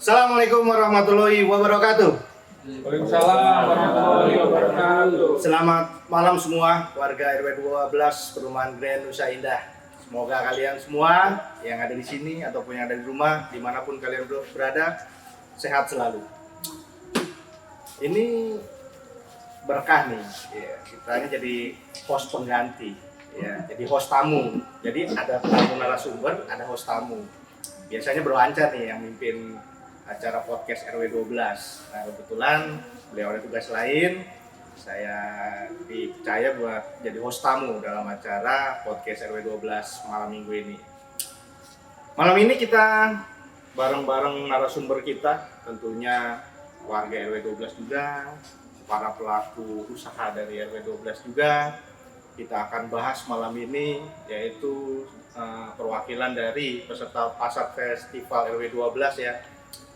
Assalamualaikum warahmatullahi wabarakatuh. Waalaikumsalam warahmatullahi wabarakatuh. Selamat malam semua warga RW 12 Perumahan Grand Nusa Indah. Semoga kalian semua yang ada di sini ataupun yang ada di rumah, dimanapun kalian berada, sehat selalu. Ini berkah nih, ya, kita ini jadi host pengganti, ya, jadi host tamu. Jadi ada tamu narasumber, ada host tamu. Biasanya berlancar nih yang mimpin acara podcast RW 12. Nah, kebetulan beliau ada tugas lain. Saya dipercaya buat jadi host tamu dalam acara podcast RW 12 malam minggu ini. Malam ini kita bareng-bareng narasumber kita, tentunya warga RW 12 juga, para pelaku usaha dari RW 12 juga. Kita akan bahas malam ini yaitu perwakilan dari peserta Pasar Festival RW 12 ya.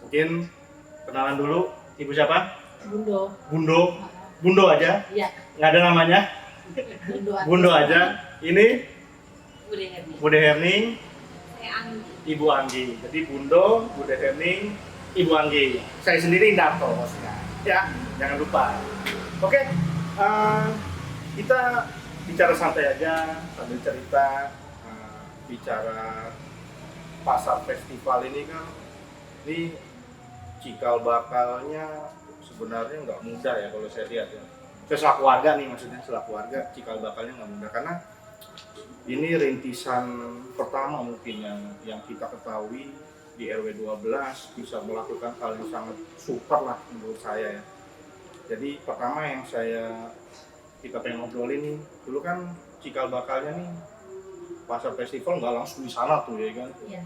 Mungkin kenalan dulu, Ibu siapa? Bundo aja? Iya. Nggak ada namanya? Bundo aja. Ini? Bude Herning. Ibu Anggi. Jadi Bundo, Bude Herning, Ibu Anggi. Saya sendiri Darto maksudnya. Ya, jangan lupa. Oke, kita bicara santai aja sambil cerita. Bicara Pasar Festival ini kan, ini cikal bakalnya sebenarnya nggak mudah ya kalau saya lihat ya. Saya selaku warga nih, maksudnya selaku warga, cikal bakalnya nggak mudah karena ini rintisan pertama mungkin yang kita ketahui di RW 12 bisa melakukan hal yang sangat super lah menurut saya ya. Jadi pertama yang kita pengen ngobrolin nih, dulu kan cikal bakalnya nih Pasar Festival nggak langsung di sana tuh ya kan. Iya.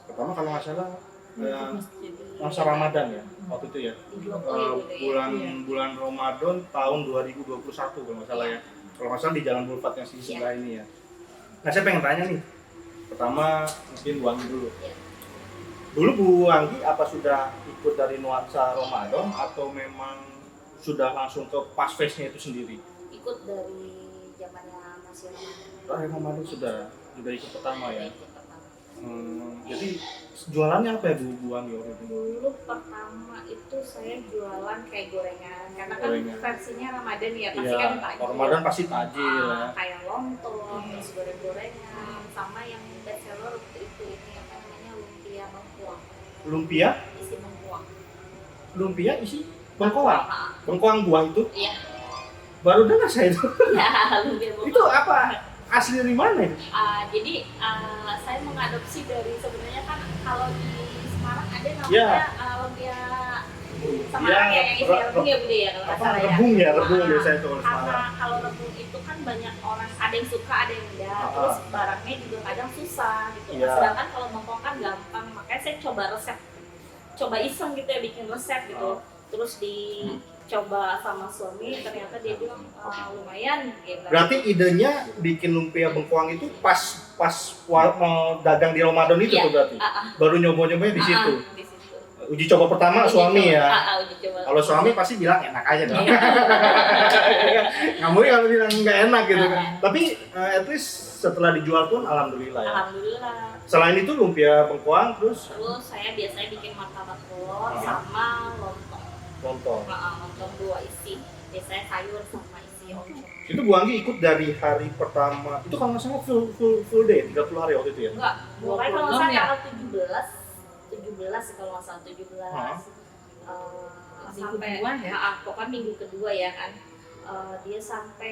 Pertama kalau nggak salah masa Ramadan ya waktu itu ya, bulan Ramadan tahun 2021 kalau nggak salah ya, kalau nggak salah di Jalan Bulvat yang sisi sebelah ini ya. Nah saya pengen tanya nih, pertama mungkin Bu Anggi dulu. Dulu Bu Anggi apa sudah ikut dari nuansa Ramadan atau memang sudah langsung ke pas festnya itu sendiri? Ikut dari zamannya masih Ramadan. Ramadan sudah ikut pertama ya. Jadi jualannya apa ya Bu Anggi waktu itu? Dulu pertama itu saya jualan kayak gorengan, karena kan Gorengan. versinya Ramadan ya, pasti Iya, kan takjil. Ramadan pasti takjil ya. Kayak lontong, terus goreng-gorengan, sama yang best seller waktu itu ini yang namanya lumpia bengkuang. Lumpia Isi bengkuang. isi bengkoang. Bengkoang buah itu Iya. baru dengar saya itu. Ya, lumpia bengkuang. Itu apa? Asli dari mana itu? Jadi saya mengadopsi dari, sebenarnya kan kalau di Semarang ada namanya Ya. lumpia Semarang ya, yang isi rebung ya Bude ya kalau nggak Apa salah ya. rebung ya, rebung biasanya itu kalau Karena Semarang. kalau rebung itu kan banyak orang, ada yang suka ada yang enggak, Ah. terus barangnya juga kadang susah gitu. Iya. Sedangkan kalau bengkong kan gampang, makanya saya coba iseng gitu ya bikin resep gitu. Terus dicoba sama suami, ternyata dia bilang lumayan gitu. Berarti idenya bikin lumpia bengkoang itu pas mau dagang di Ramadan itu Iya. tuh berarti. Baru nyoba-nyobanya di situ. Di situ. Uji coba pertama suami ya. Uji coba. Kalau suami pasti bilang enak aja dong. Iya. Nggak mungkin kalau bilang nggak enak gitu kan. Tapi at least setelah dijual pun alhamdulillah ya. Alhamdulillah. Selain itu lumpia bengkoang terus Terus saya biasanya bikin martabak telur sama lontong. lontong. Lontong 2 isi. Biasanya sayur sama isi oncom. Itu Bu Anggi ikut dari hari pertama. Itu kalau nggak salah full day 30 hari waktu itu ya. Enggak, mulai kalau nggak salah tanggal 17 sih kalau nggak salah 17. Sampai kedua ya? pokoknya minggu kedua ya kan. Dia sampai,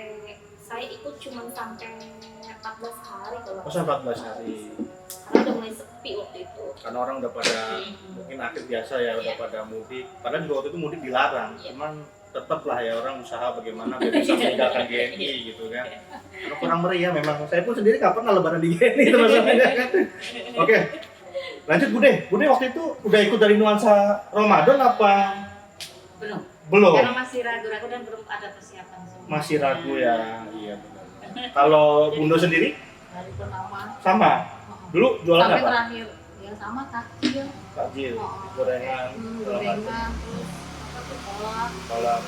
saya ikut cuma sampai 14 hari kalau nggak Masa salah. 14 hari. Karena udah mulai sepi waktu itu. Karena orang udah pada mungkin akhir biasa ya, udah pada mudik. Padahal juga waktu itu mudik dilarang. Iya. Cuman tetap lah ya orang usaha bagaimana biar bisa meninggalkan GNI gitu kan. Karena kurang meriah memang. Saya pun sendiri nggak pernah lebaran di GNI itu masalahnya kan. Oke. Lanjut Bude waktu itu udah ikut dari nuansa Ramadan apa? Belum. Karena masih ragu-ragu dan belum ada persiapan semua. Masih ragu ya. Iya benar. Kalau Bundo sendiri Dari pertama sama. Dulu jualan sampai apa? terakhir ya sama takjil, Takjil, gorengan, gorengan, terus kolak,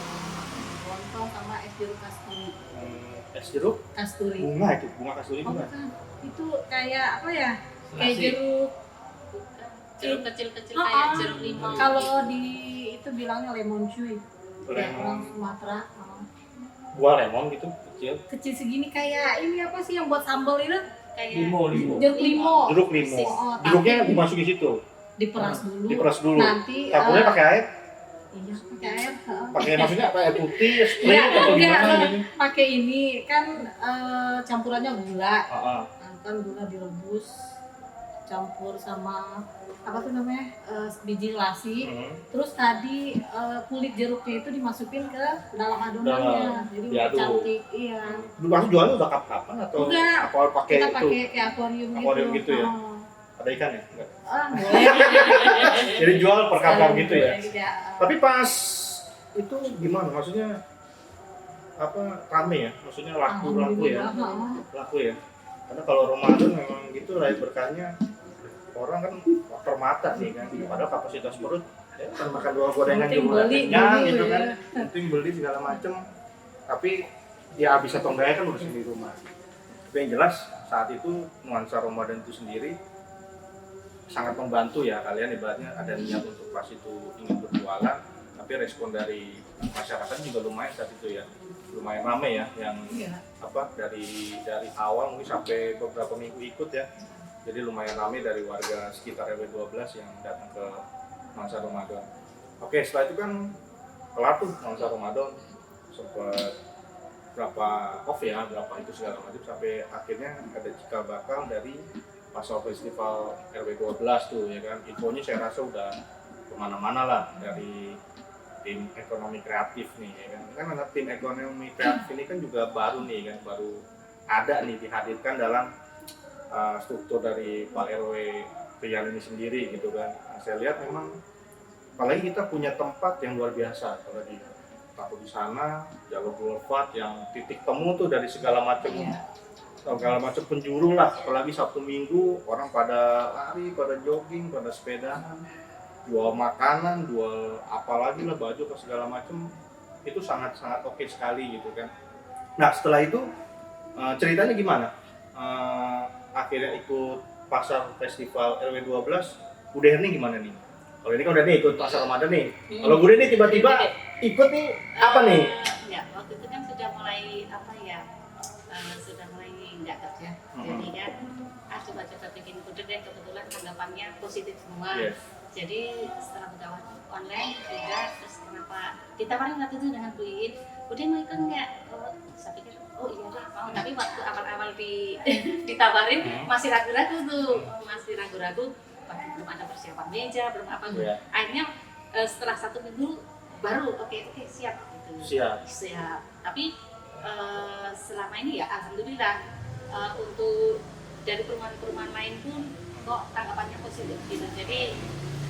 lontong sama es jeruk kasturi. es jeruk, Kasturi. bunga itu, bunga kasturi Oh bunga. bukan, itu kayak apa ya? Kayak Nasi. jeruk. Jeruk kecil-kecil Ah, kayak ah. jeruk limau. Kalau di itu bilangnya lemon cuy. Ya, orang Lemon. Sumatera. Buah lemon gitu kecil. Kecil segini kayak ini apa sih yang buat sambal itu? Kayak Limo. Jeruk limau. Jeruk limau. Oh, Jeruknya tapi dimasukin situ. diperas dulu. Diperas dulu. Nanti Campurnya pakai air. iya, pakai air. Pakai maksudnya apa? Air putih, spray Iya, atau iya, gimana gitu? pakai ini kan campurannya gula. Heeh. Nah, kan gula direbus campur sama apa tuh namanya biji lasi. Terus tadi kulit jeruknya itu dimasukin ke dalam adonannya, jadi udah diaduk. cantik. Iya. Dulu masuk jualnya udah kapan atau Enggak. apa pakai Kita itu? pakai kayak akuarium Akuarium gitu. gitu ya? Oh. Ada ikan ya? Enggak. Boleh. Jadi jual per kapal gitu ya? Boleh, ya. Tapi pas itu gimana? Maksudnya apa rame ya? Maksudnya laku ya? Alhamdulillah. Laku ya? Karena kalau Ramadan memang gitu raih berkahnya orang kan faktor mata nih kan. Padahal kapasitas perut ya kan makan 2 gorengan Penting juga udah beli kenyang dulu gitu ya. kan. Penting beli segala macem. Tapi ya habis atau enggaknya kan urusin di rumah. Tapi yang jelas saat itu nuansa Ramadan itu sendiri sangat membantu ya, kalian ibaratnya ada niat untuk pas itu ingin berjualan, tapi respon dari masyarakat juga lumayan saat itu ya, lumayan ramai ya, yang Iya. apa dari awal mungkin sampai beberapa minggu ikut ya, jadi lumayan ramai dari warga sekitar RW 12 yang datang ke masa Ramadan. Oke, setelah itu kan kelar tuh masa Ramadan, sempat berapa off ya, berapa itu segala macam sampai akhirnya ada cikal bakal dari Pasar Festival RW 12 tuh ya kan. Infonya saya rasa udah kemana-mana lah dari tim ekonomi kreatif nih ya kan. Kan anak tim ekonomi kreatif ini kan juga baru nih kan, baru ada nih dihadirkan dalam struktur dari Pak RW Rian ini sendiri gitu kan. Nah, saya lihat memang apalagi kita punya tempat yang luar biasa apalagi tahu di sana jalur boulevard yang titik temu tuh dari segala macam penjuru lah, apalagi Sabtu Minggu orang pada lari, pada jogging, pada sepedaan, jual makanan, jual apalagi lah baju ke segala macam, itu sangat oke sekali gitu kan. Nah setelah itu ceritanya gimana? Akhirnya ikut pasar festival RW 12, Bu Derni gimana nih? Kalau ini kan udah nih ikut pasar Ramadan nih. Kalau Bu Derni tiba-tiba ikut nih apa nih? Ya, waktu itu kan sudah mulai apa ya? Sudah mulai nggak kerja. Jadi kan coba-coba bikin gudeg dan kebetulan tanggapannya positif semua. Yes. Jadi setelah buka online juga, terus kenapa ditawarin waktu itu dengan beliin, udah mau ikut nggak? Oh, saya pikir oh iya deh mau. Tapi waktu awal-awal ditawarin masih ragu-ragu tuh, masih ragu-ragu. Belum ada persiapan meja, belum apa tuh. Yeah. Akhirnya setelah 1 minggu baru oke siap gitu. Siap. Tapi selama ini ya alhamdulillah untuk dari perumahan-perumahan lain pun kok tanggapannya positif gitu. Jadi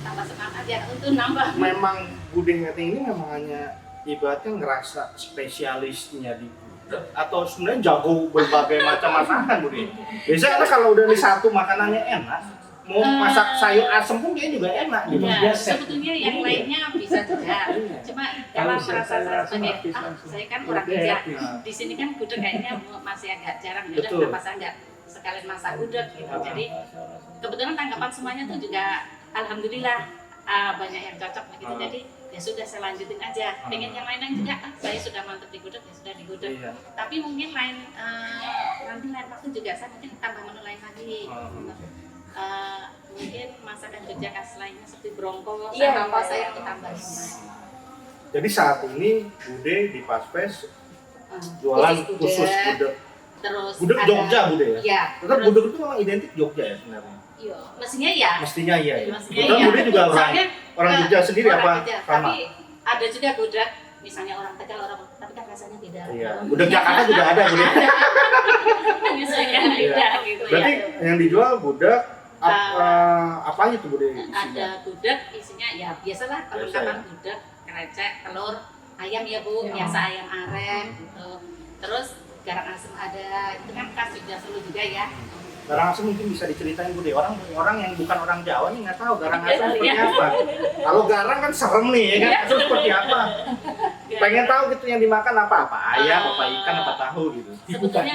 tambah semangat ya untuk nambah. Memang Bu Derni ini memang hanya ibaratnya ngerasa spesialisnya di gudeg atau sebenarnya jago berbagai macam masakan Bu Derni. Biasanya kalau udah di satu makanannya enak, mau masak sayur asem pun kayaknya juga enak gitu. Ya, sebetulnya yang lainnya bisa juga. Cuma kalau merasa sebagai saya kan orang kerja di sini kan gudeg kayaknya masih agak jarang. Ya udah Betul. kenapa saya nggak sekalian masak gudeg gitu. Jadi kebetulan tanggapan semuanya tuh juga alhamdulillah banyak yang cocok begitu. Jadi ya sudah saya lanjutin aja. Pengen yang lain-lain juga saya sudah mantep di gudeg ya sudah di gudeg. Iya. Tapi mungkin nanti lain waktu juga saya mungkin tambah menu lain lagi. Mungkin masakan Jogja khas lainnya seperti brongkol, Iya, apa iya. saya ditambahin. Jadi saat ini Bude di Paspes jualan khusus gudeg. Terus Gudeg ada- Jogja Bude ya. Iya. Tetap terus- gudeg itu memang identik Jogja ya sebenarnya. Iya, mestinya ya. Mestinya iya. Ya. Mestinya Kebetulan iya. Bude juga Soalnya, orang Jogja sendiri orang apa Jogja, sama? Tapi ada juga gudeg, misalnya orang Tegal, tapi kan rasanya beda. Iya. Gudeg Jakarta juga ada Bude. Misalnya Iya. beda gitu Berarti ya. yang dijual gudeg apa aja tuh Bude? Ada gudeg isinya ya biasalah perlengkapan ya. gudeg, krecek, telur, ayam ya Bu, Ya. biasa ayam aren gitu. Terus garang asem ada, itu kan khas Jogja Solo juga ya. Garang asem mungkin bisa diceritain Bude. Orang yang bukan orang Jawa nih nggak tahu garang asem Iya, seperti iya. apa. Kalau garang kan serem nih ya kan. Iya. Asem seperti apa? Pengen tahu gitu yang dimakan apa ayam, apa ikan, apa tahu gitu. Sebetulnya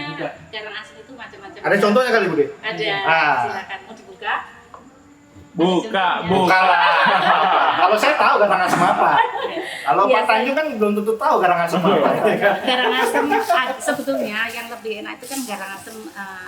garang asem itu macam-macam. Ada contohnya kali Bude? Ada, Ah. silakan mau dibuka. Buka. Kalau saya tahu garang asem apa. Kalau Iya, Pak Tanjung kan belum tentu tahu garang asem apa. Garang asem sebetulnya yang lebih enak itu kan garang asem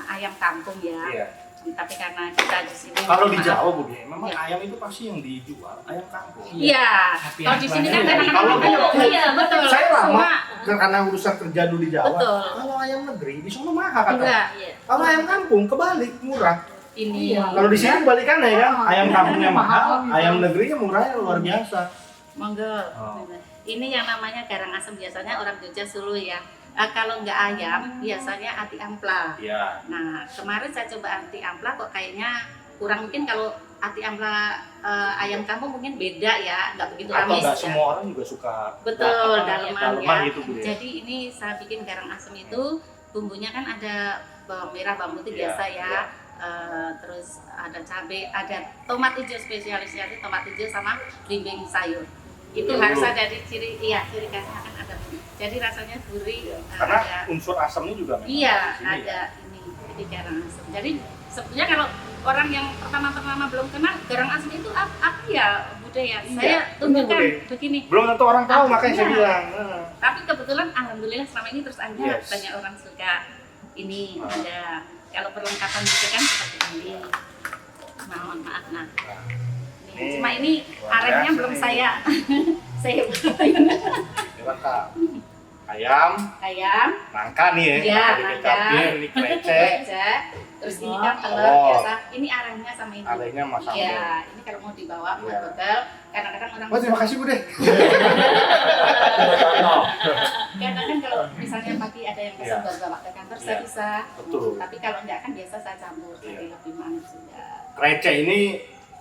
ayam kampung ya. Iya. Tapi karena kita di sini Kalau di Jawa Bu, memang ayam itu pasti yang dijual ayam kampung. Iya. Kalau di sini kan Kalau kadang-kadang iya betul. Saya lama Semua- karena urusan kerja dulu di Jawa. Betul. Kalau ayam negeri di sana mahal kata. Enggak. Kalau ayam kampung kebalik murah. Ini Kalau di sini kebalikannya ya kan, ayam kampungnya mahal, ayam negerinya murahnya luar biasa. monggo. Oh. Ini yang namanya garang asem biasanya orang Jogja Solo ya. Kalau nggak ayam biasanya ati ampla. Iya. Nah kemarin saya coba ati ampla kok kayaknya kurang, mungkin kalau ati ampla ayam kampung mungkin beda ya, nggak begitu Atau amis nggak ya. semua orang juga suka. Betul, daleman daleman ya. gitu Bu ya. Jadi ini saya bikin garang asem itu bumbunya kan ada bawang merah, bawang putih Iya, biasa ya. iya. Terus ada cabai, ada tomat hijau spesialisnya, tomat hijau sama belimbing sayur. Itu Iya, harus Bu. ada di ciri khasnya kan ada. Jadi rasanya gurih. Karena ada, unsur asamnya juga memang iya, di sini ada ya. ini garang asem. Jadi sebenarnya kalau orang yang pertama belum kenal garang asem itu apa ya budaya? Iya, Saya tunjukkan betul, begini. Belum tentu orang tahu makanya saya Iya. bilang. Tapi kebetulan alhamdulillah selama ini terus ada Yes. banyak orang suka ini Ah. ada. Kalau perlengkapan gitu kan seperti ini. Mohon maaf nah. Ini Cuma ini luar aremnya biasa belum nih. saya buatin. Ini lengkap. Ayam, Ayam, nangka nih ya. Iya, Tadi nangka. kecapin, ini krecek. kecap, terus ini kan telur Oh. biasa. Ini aremnya sama ini. Alenya masak. Iya, ini kalau mau dibawa buat Iya. hotel, kadang-kadang orang Oh, terima kasih Bu deh. kadang kan kalau misalnya pagi ada yang Iya. pesen buat bawa ke kantor, Iya. saya bisa. Betul. Tapi kalau enggak kan biasa saya campur, Iya. jadi lebih manis juga. Krecek ini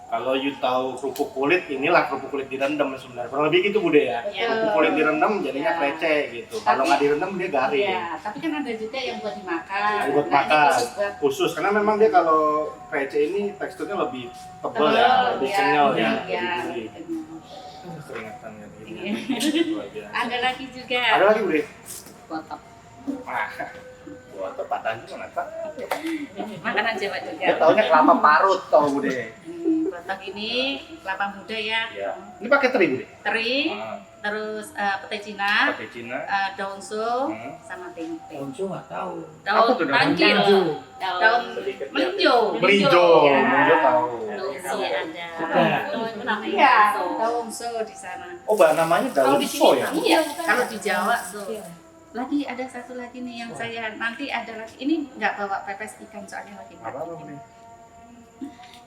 kalau you tahu kerupuk kulit, inilah kerupuk kulit direndam sebenarnya. Kurang lebih gitu Bude ya. Iya. Kerupuk kulit direndam jadinya Iya. krecek gitu. Kalau nggak direndam dia garing. Iya, tapi kan ada juga yang buat dimakan. Yang buat Nah, ini makan. khusus buat Khusus karena memang dia kalau krecek ini teksturnya lebih tebal ya, lebih kenyal ya, Iya, lebih lebih gurih. kenyal. Keringetannya ini. Iya. Luar biasa. Ada lagi juga Ada lagi Bude? botok. Ah, buat Pak Tanjung mana Pak? Makanan Jawa juga. Dia taunya kelapa parut tau Bude. Botok ini kelapa muda ya. Iya. Ini pakai teri Bude? Teri, Ah, terus pete Cina, pakai Cina. daun sup, Hmm. sama tempe. Onco nggak tahu. Apa tuh Daun daun tanjil, daun Sedikit. melinjo. Merinjo, Ya. merinjo tahu. Daun sup ada. Itu namanya Iya, so. daun sup di sana. Oh, namanya Kalau daun di sini so ya? Iya, kalau di Jawa so. Iya. Lagi ada satu lagi nih yang saya nanti ada lagi. Ini nggak bawa pepes ikan soalnya lagi nggak Apa bikin. Bude?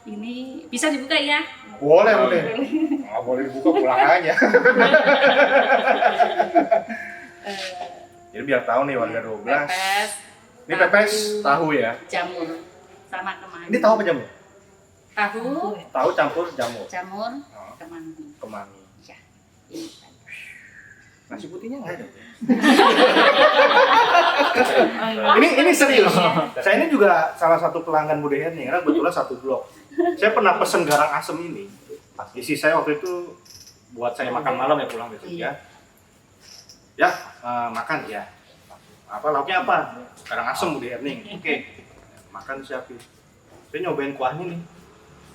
Ini bisa dibuka ya? Boleh, boleh. Nggak boleh dibuka pulang aja. Eh, Jadi biar tahu nih warga 12. pepes, Ini pepes tahu ya. jamur, sama kemangi. Ini tahu apa jamur? Tahu, Tahu campur jamur. jamur, Oh, kemangi. kemangi. Ya, ini. Nasi putihnya nggak ada. Ini serius. Saya ini juga salah satu pelanggan Budaya nih, karena kebetulan satu blok. Saya pernah pesen garang asem ini. Isi saya waktu itu buat saya makan malam ya pulang besok ya. Ya, makan ya. Apa lauknya apa? Garang asem Budaya nih. Oke. Makan siapin. Saya nyobain kuahnya nih.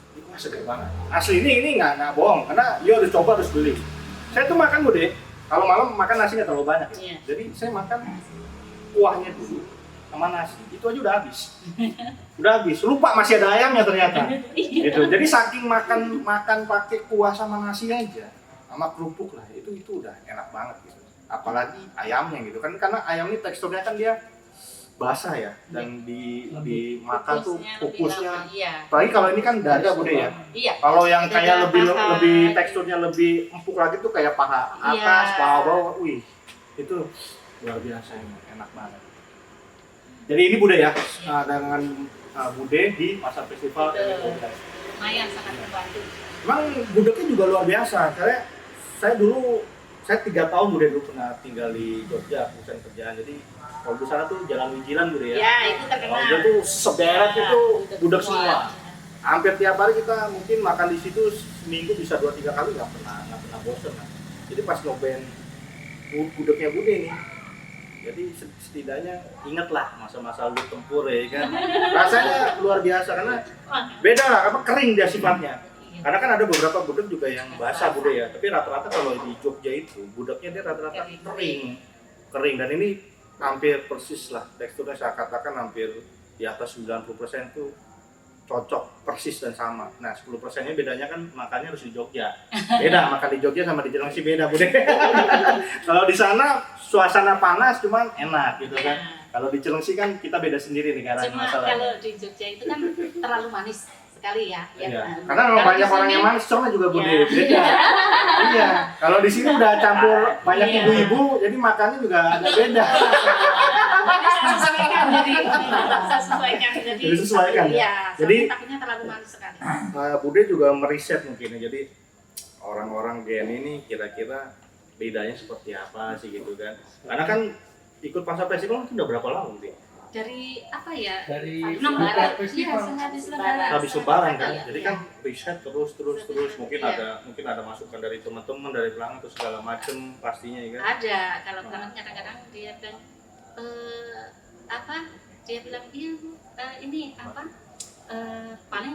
Ini kuah segar banget. Asli ini nggak bohong, karena dia harus coba harus beli. Saya tuh makan Bude. Kalau malam makan nasi nggak terlalu banyak. Iya. Jadi saya makan kuahnya dulu sama nasi. Itu aja udah habis. Udah habis. Lupa masih ada ayamnya ternyata. Gitu. Jadi saking makan pakai kuah sama nasi aja, sama kerupuk lah. Itu udah enak banget gitu. Apalagi ayamnya gitu kan, karena ayam ini teksturnya kan dia basah ya, dan dimakan tuh kukusnya. Iya. Apalagi kalau ini kan dada Bude ya. Iya. Kalau yang Dada, kayak lebih paha. teksturnya lebih empuk lagi tuh kayak paha Iya. atas, paha bawah. Wih, itu luar biasa enak banget. Jadi ini Bude ya, dengan Bude di Pasar Festival Betul. Elektronik. Lumayan sangat membantu. Emang gudegnya juga luar biasa, karena saya 3 tahun Bude dulu pernah tinggal di Jogja, urusan kerjaan. Jadi kalau di sana tuh Jalan Wijilan Bude ya. Ya, itu terkenal. Kalau itu sederet Ya, itu gudeg gudeg semua. semua. Hampir tiap hari kita mungkin makan di situ seminggu bisa 2-3 kali nggak pernah bosen. Nah. Jadi pas nyobain gudegnya Bude nih, jadi setidaknya ingatlah masa-masa lu tempur ya kan. Rasanya luar biasa karena beda lah, apa kering dia sifatnya. Karena kan ada beberapa gudeg juga yang basah bude ya, tapi rata-rata kalau di Jogja itu gudegnya dia rata-rata kering dan ini hampir persis lah teksturnya, saya katakan hampir di atas 90% tuh cocok persis dan sama. Nah 10%-nya bedanya kan makannya harus di Jogja. Beda makan di Jogja sama di Cilengsi beda bude. Kalau di sana suasana panas cuman enak gitu kan. Kalau di Cilengsi kan kita beda sendiri negaranya Cuma masalahnya. kalau di Jogja itu kan terlalu manis sekali ya. Iya. Karena memang Kalau banyak di orang sini- yang manis, congnya juga bude Iya. beda. Iya. Kalau di sini udah campur banyak Iya. ibu-ibu, jadi makannya juga agak beda. Sesuaikan jadi sesuaikan jadi. Disesuaikan, ya? Iya. Jadi- Takutnya terlalu manis sekali. Bude juga meriset mungkin ya. Jadi orang-orang Gen ini kira-kira bedanya seperti apa sih gitu kan. Karena kan ikut pasar festival itu udah berapa lama sih? Dari apa ya? Dari Lebaran. Iya, festival. habis Lebaran. Habis lebaran kan. Iya, Jadi iya. kan riset terus mungkin Iya. ada masukan dari teman-teman dari pelanggan atau segala macem pastinya ya kan. Ada, kalau pelanggan kadang-kadang dia bilang apa? Dia bilang iya Bu, ini apa? Paling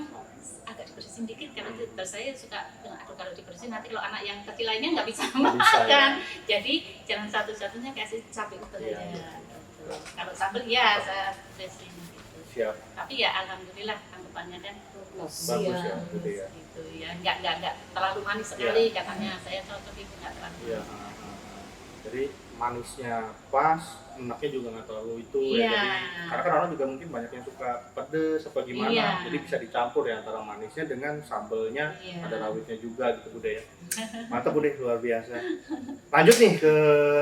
agak dibersihin dikit karena itu terus saya suka bilang aduh kalau dibersihin nanti kalau anak yang kecil lainnya nggak bisa Nggak bisa, ya. makan. Jadi jalan satu-satunya kasih cabai utuh Iya, aja. iya. Gitu. Kalau sambal ya saya bersihin gitu. Siap. Tapi ya alhamdulillah tanggapannya kan Bagus ya, Bude ya. gitu ya, nggak terlalu manis sekali katanya. Saya cocok itu nggak terlalu. Iya. Jadi manisnya pas, enaknya juga nggak terlalu itu ya. Iya. Jadi, karena kan orang juga mungkin banyak yang suka pedes apa gimana. Iya. Jadi bisa dicampur ya antara manisnya dengan sambelnya, Iya. ada rawitnya juga gitu Bude ya. Mantap Bude, luar biasa. Lanjut nih ke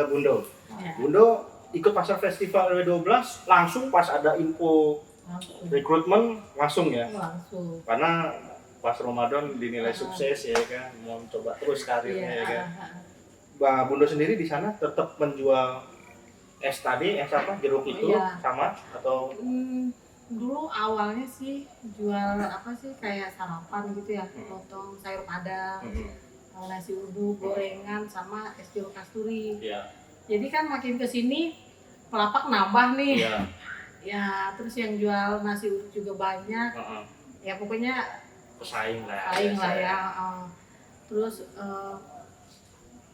Bundo. Ya, Bundo ikut pasar festival RW12 langsung pas ada info langsung. rekrutmen langsung ya. Langsung. Karena pas Ramadan dinilai sukses ya kan, mau coba terus karirnya ya kan. Mbak Bundo sendiri di sana tetap menjual es tadi, es apa, jeruk itu Iya. sama atau Dulu awalnya sih jual apa sih kayak sarapan gitu ya, Hmm. potong sayur padang, nasi uduk, gorengan, sama es jeruk kasturi. Iya, Jadi kan makin kesini pelapak nambah nih. iya, Ya terus yang jual nasi uduk juga banyak. heeh. Ya pokoknya Pesaing lah. saing lah biasa ya. Terus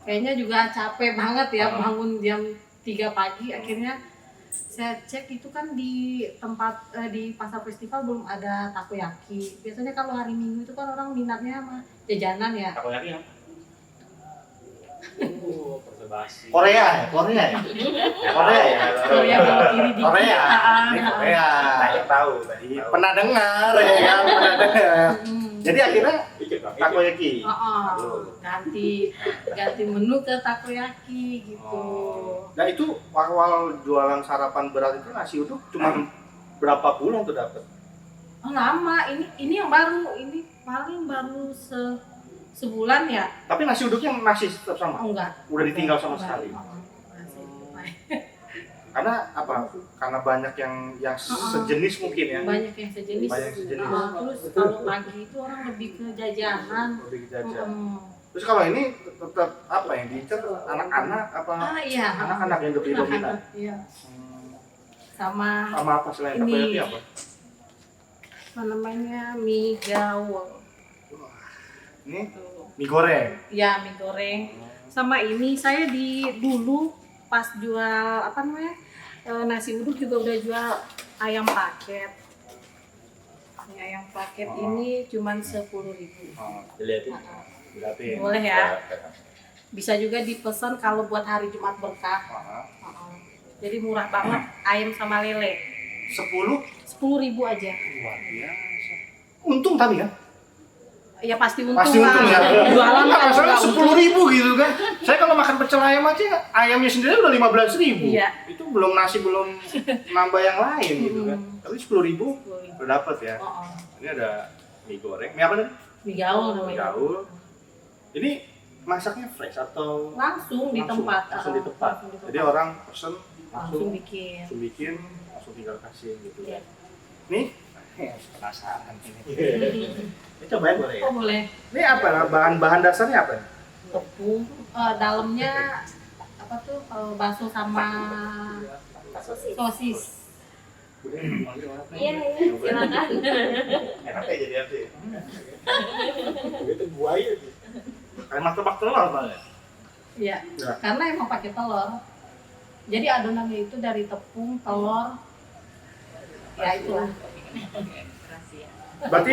kayaknya juga capek banget ya bangun jam 3 pagi. Akhirnya saya cek itu kan di tempat di pasar festival belum ada takoyaki. Biasanya kalau hari Minggu itu kan orang minatnya sama jajanan ya. Takoyaki apa? Persebasi. Korea ya? Korea ya? Korea ya? Korea belok kiri dikit. Korea. Ini Korea. Banyak tahu, Pernah dengar ya kan? Pernah dengar. Hmm. Jadi akhirnya Ikut dong. takoyaki. Ganti menu ke takoyaki gitu. Nah itu awal jualan sarapan berat itu nasi uduk cuma berapa bulan tuh dapet? Oh lama, ini yang baru, ini paling baru sebulan ya. Tapi nasi uduknya masih tetap sama? Oh enggak. Udah ditinggal sama Enggak. sekali? Masih. Karena apa? Karena banyak yang sejenis mungkin ya? Banyak yang sejenis. Banyak yang sejenis. Terus kalau pagi itu orang lebih ke jajanan. Lebih jajan. Mm-mm. Terus kalau ini tetap apa yang diincar anak-anak apa? Iya. Anak-anak yang lebih dominan? Iya. Sama Sama apa selain Ini. takoyaki apa? apa namanya mie gaul. Ini mie goreng. Ya mie goreng. Sama ini saya dulu pas jual apa namanya nasi uduk juga udah jual ayam paket. Ini ayam paket ini cuman 10.000. Oh, Dilihatin. dilihatin. Boleh ya. Bisa juga dipesan kalau buat hari Jumat berkah. Jadi murah banget ayam sama lele. 10 10.000 aja. luar biasa. Untung tapi kan? Ya pasti untung Pasti lah. untung ya. Jualan Enggak, kalau masalah nggak 10.000 gitu kan. Saya kalau makan pecel ayam aja ayamnya sendiri udah 15.000. Iya. Itu belum nasi belum nambah yang lain gitu kan. Tapi 10.000 untung. udah dapat ya. Ini ada mie goreng. Mie apa tadi? Mie gaul Mie namanya. gaul. Ini masaknya fresh atau Langsung di tempat. Langsung di tempat. Langsung di tempat. Jadi orang pesen langsung bikin. langsung tinggal kasih gitu Iya. ya. Nih, penasaran ini. Ini cobain boleh ya? Oh boleh. Ini apa? Bahan-bahan dasarnya apa? Tepung. Dalamnya apa tuh bakso sama sosis. Udah manggil orang apa? Iya, silakan. Enak kayak jadi apa ya? Itu buaya tuh. Kayak martabak telur banget. Iya, Ya. karena emang pakai telur. Jadi adonannya itu dari tepung, telur. Ya itulah. Rahasia. Berarti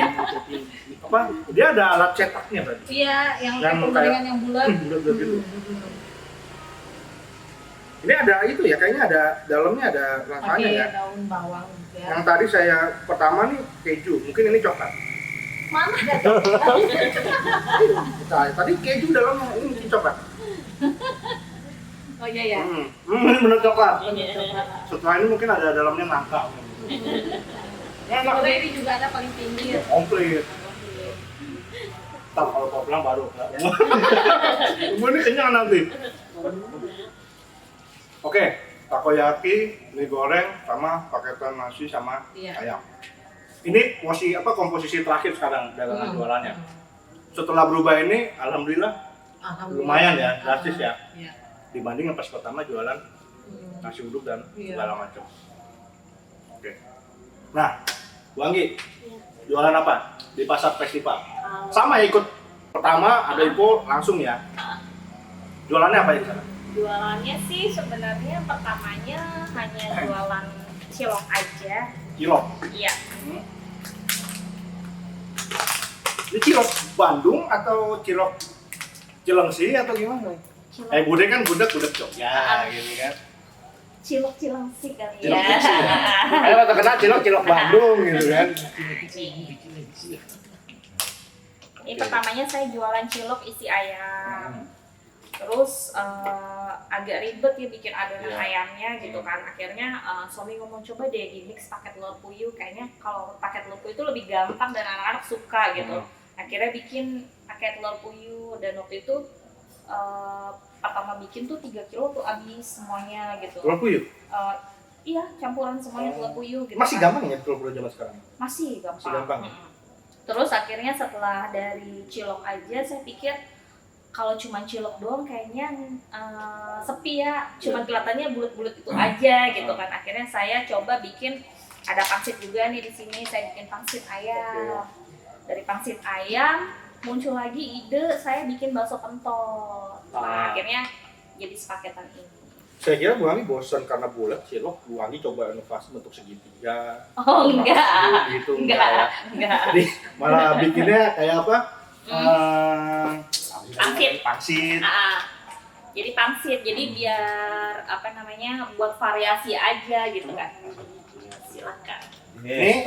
apa? Dia ada alat cetaknya berarti. Iya, yang Yang tepung kayak- dengan yang bulat. Bulat-bulat gitu. Ini ada itu ya, kayaknya ada dalamnya ada rasanya Pakai ya. daun bawang juga. Yang tadi saya pertama nih keju, mungkin ini coklat. Mana ada? Nah, tadi keju dalamnya ini mungkin coklat. Oh iya ya. Ini bener coklat. Coba. Setelah ini mungkin ada dalamnya nangka. Enak nih. Strawberry juga ada paling pinggir. Komplit. Ntar kalau kau pulang baru. Gue ini kenyang nanti. Oke, takoyaki, mie goreng, sama paketan nasi sama Iya. ayam. Ini komposisi terakhir sekarang dagangan jualannya. Setelah berubah ini, alhamdulillah Alhamdulillah. lumayan ya, drastis ya. Iya. Dibanding yang pas pertama jualan Hmm. nasi uduk dan Iya. segala macam. Oke. Nah, Bu Anggi, jualan apa di pasar festival? Sama ya, ikut pertama ada info langsung ya. Jualannya apa ya di sana? Jualannya sih sebenarnya pertamanya hanya jualan cilok aja. Cilok. Iya. Ini cilok Bandung atau cilok Cilengsi atau gimana? Cilok, Bude kan gudeg Jogja gitu kan. cilok Cilengsi kali Cilok ya. Cilengsi. Ayo terkenal cilok Bandung gitu kan. Ini pertamanya saya jualan cilok isi ayam. Terus agak ribet ya bikin adonan Iya. ayamnya gitu kan. Akhirnya suami ngomong coba deh di mix pakai telur puyuh. Kayaknya kalau pakai telur puyuh itu lebih gampang dan anak-anak suka gitu. Akhirnya bikin pakai telur puyuh dan waktu itu pertama bikin tuh 3 kilo tuh habis semuanya gitu. Telur puyuh. Iya, campuran semuanya telur puyuh gitu. Masih kan. gampang ya telur puyuh zaman sekarang? Masih gampang. Masih gampang ya? Terus akhirnya setelah dari cilok aja saya pikir kalau cuma cilok doang kayaknya sepi ya, cuma kelihatannya bulat-bulat itu aja gitu kan. Akhirnya saya coba bikin ada pangsit juga nih di sini, saya bikin pangsit ayam. Dari pangsit ayam muncul lagi ide saya bikin bakso pentol. Nah, akhirnya jadi sepaketan ini. Saya kira Bu Anggi bosan karena bulat cilok, Bu Anggi coba inovasi bentuk segitiga. Oh enggak, Gitu enggak ya. enggak. Jadi malah bikinnya kayak apa? Pangsit. Pangsit. Jadi pangsit, jadi biar apa namanya buat variasi aja gitu kan. Silakan. Ini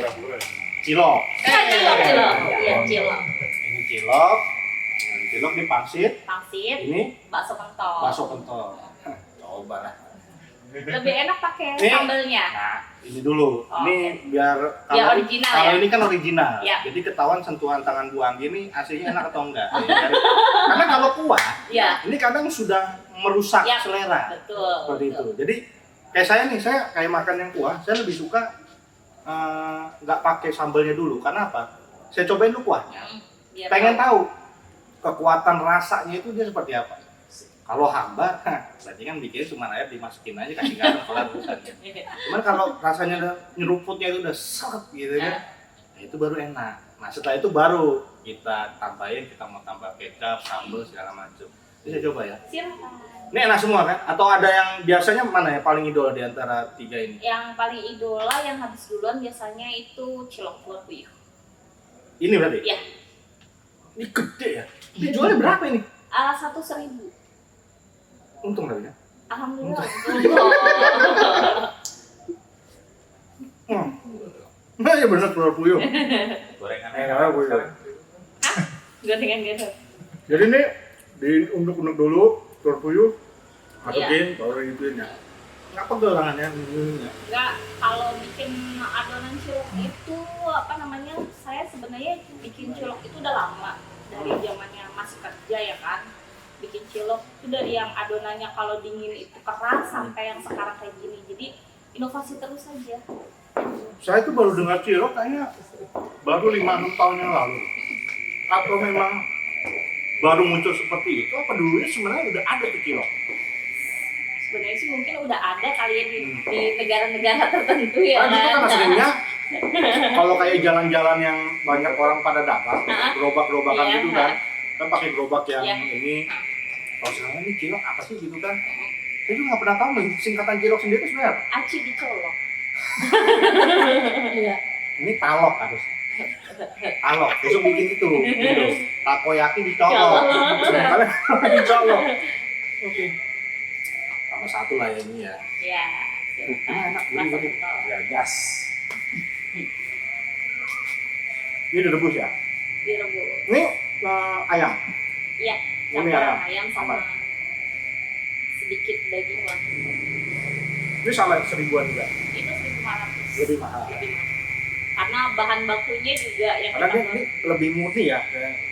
cilok. Cilok, iya cilok. Ini cilok. Nah, cilok ini pangsit. Pangsit, Ini bakso pentol. bakso pentol. Coba lah. Lebih enak pakai Ini- sambelnya. Nah, ini dulu. Oh, Ini biar Biar original kalau ya? ini kan original. Ya. Jadi ketahuan sentuhan tangan Bu Anggi ini aslinya enak atau enggak. Karena kalau kuah, Ya, ini kadang sudah merusak Ya. selera. betul. Seperti itu. betul. Jadi kayak saya nih, saya kayak makan yang kuah, saya lebih suka nggak pakai sambelnya dulu. Karena apa? Saya cobain dulu kuahnya. Biar Pengen tahu kekuatan rasanya itu dia seperti apa. Kalau hambar, berarti kan bikinnya cuma air dimasukin aja, kasih garam kelar urusannya. Cuman kalau rasanya udah nyeruputnya itu udah seret gitu kan, nah itu baru enak. Nah setelah itu baru kita tambahin, kita mau tambah kecap, sambal segala macam. Ini saya coba ya. Silakan. Ini enak semua kan? Atau ada yang biasanya mana ya paling idola di antara tiga ini? Yang paling idola yang habis duluan biasanya itu cilok telur puyuh. Ini berarti? Iya. Ini gede ya? Dijualnya berapa ini? 1.000. Untung kali ya? Alhamdulillah. Nah ya bener telur puyuh. Gorengan Namanya puyuh. Gorengan gitu. Jadi ini diunduk-unduk dulu telur puyuh, masukin Iya. baru ituin ya. Nggak pegel tangannya. Enggak, kalau bikin adonan cilok itu apa namanya? Saya sebenarnya bikin cilok itu udah lama dari zamannya masih kerja ya kan. Bikin cilok itu dari yang adonannya kalau dingin itu keras sampai yang sekarang kayak gini. Jadi inovasi terus saja. Saya tuh baru dengar cilok kayaknya baru 5-6 tahun yang lalu. Atau memang baru muncul seperti itu? Apa dulunya sebenarnya udah ada tuh cilok? sebenarnya sih mungkin udah ada kali ya di negara-negara tertentu ya Kan itu kan. kan seringnya kalau kayak jalan-jalan yang banyak orang pada dapat, gerobak-gerobakan Iya, gitu kan, kan pakai gerobak yang Iya. ini. Kalau sekarang ini cilok apa sih gitu kan? Saya juga nggak pernah tahu nih singkatan cilok sendiri itu sebenarnya apa? Aci dicolok. Iya. Ini talok harusnya. Talok, besok bikin itu, gitu. Takoyaki dicolok. Kalian dicolok. Oke. Tambah satu lah ya ini ya. Ya. Ini enak, gurih-gurih. Ya gas. Ini direbus ya? Direbus. Ini ayam. Iya, Ini campuran ayam sama Aman. sedikit daging lah. Ini sama 1000-an juga. Itu 1.500. Lebih mahal. Lebih mahal. Karena bahan bakunya juga yang Karena kita ini lebih murni ya.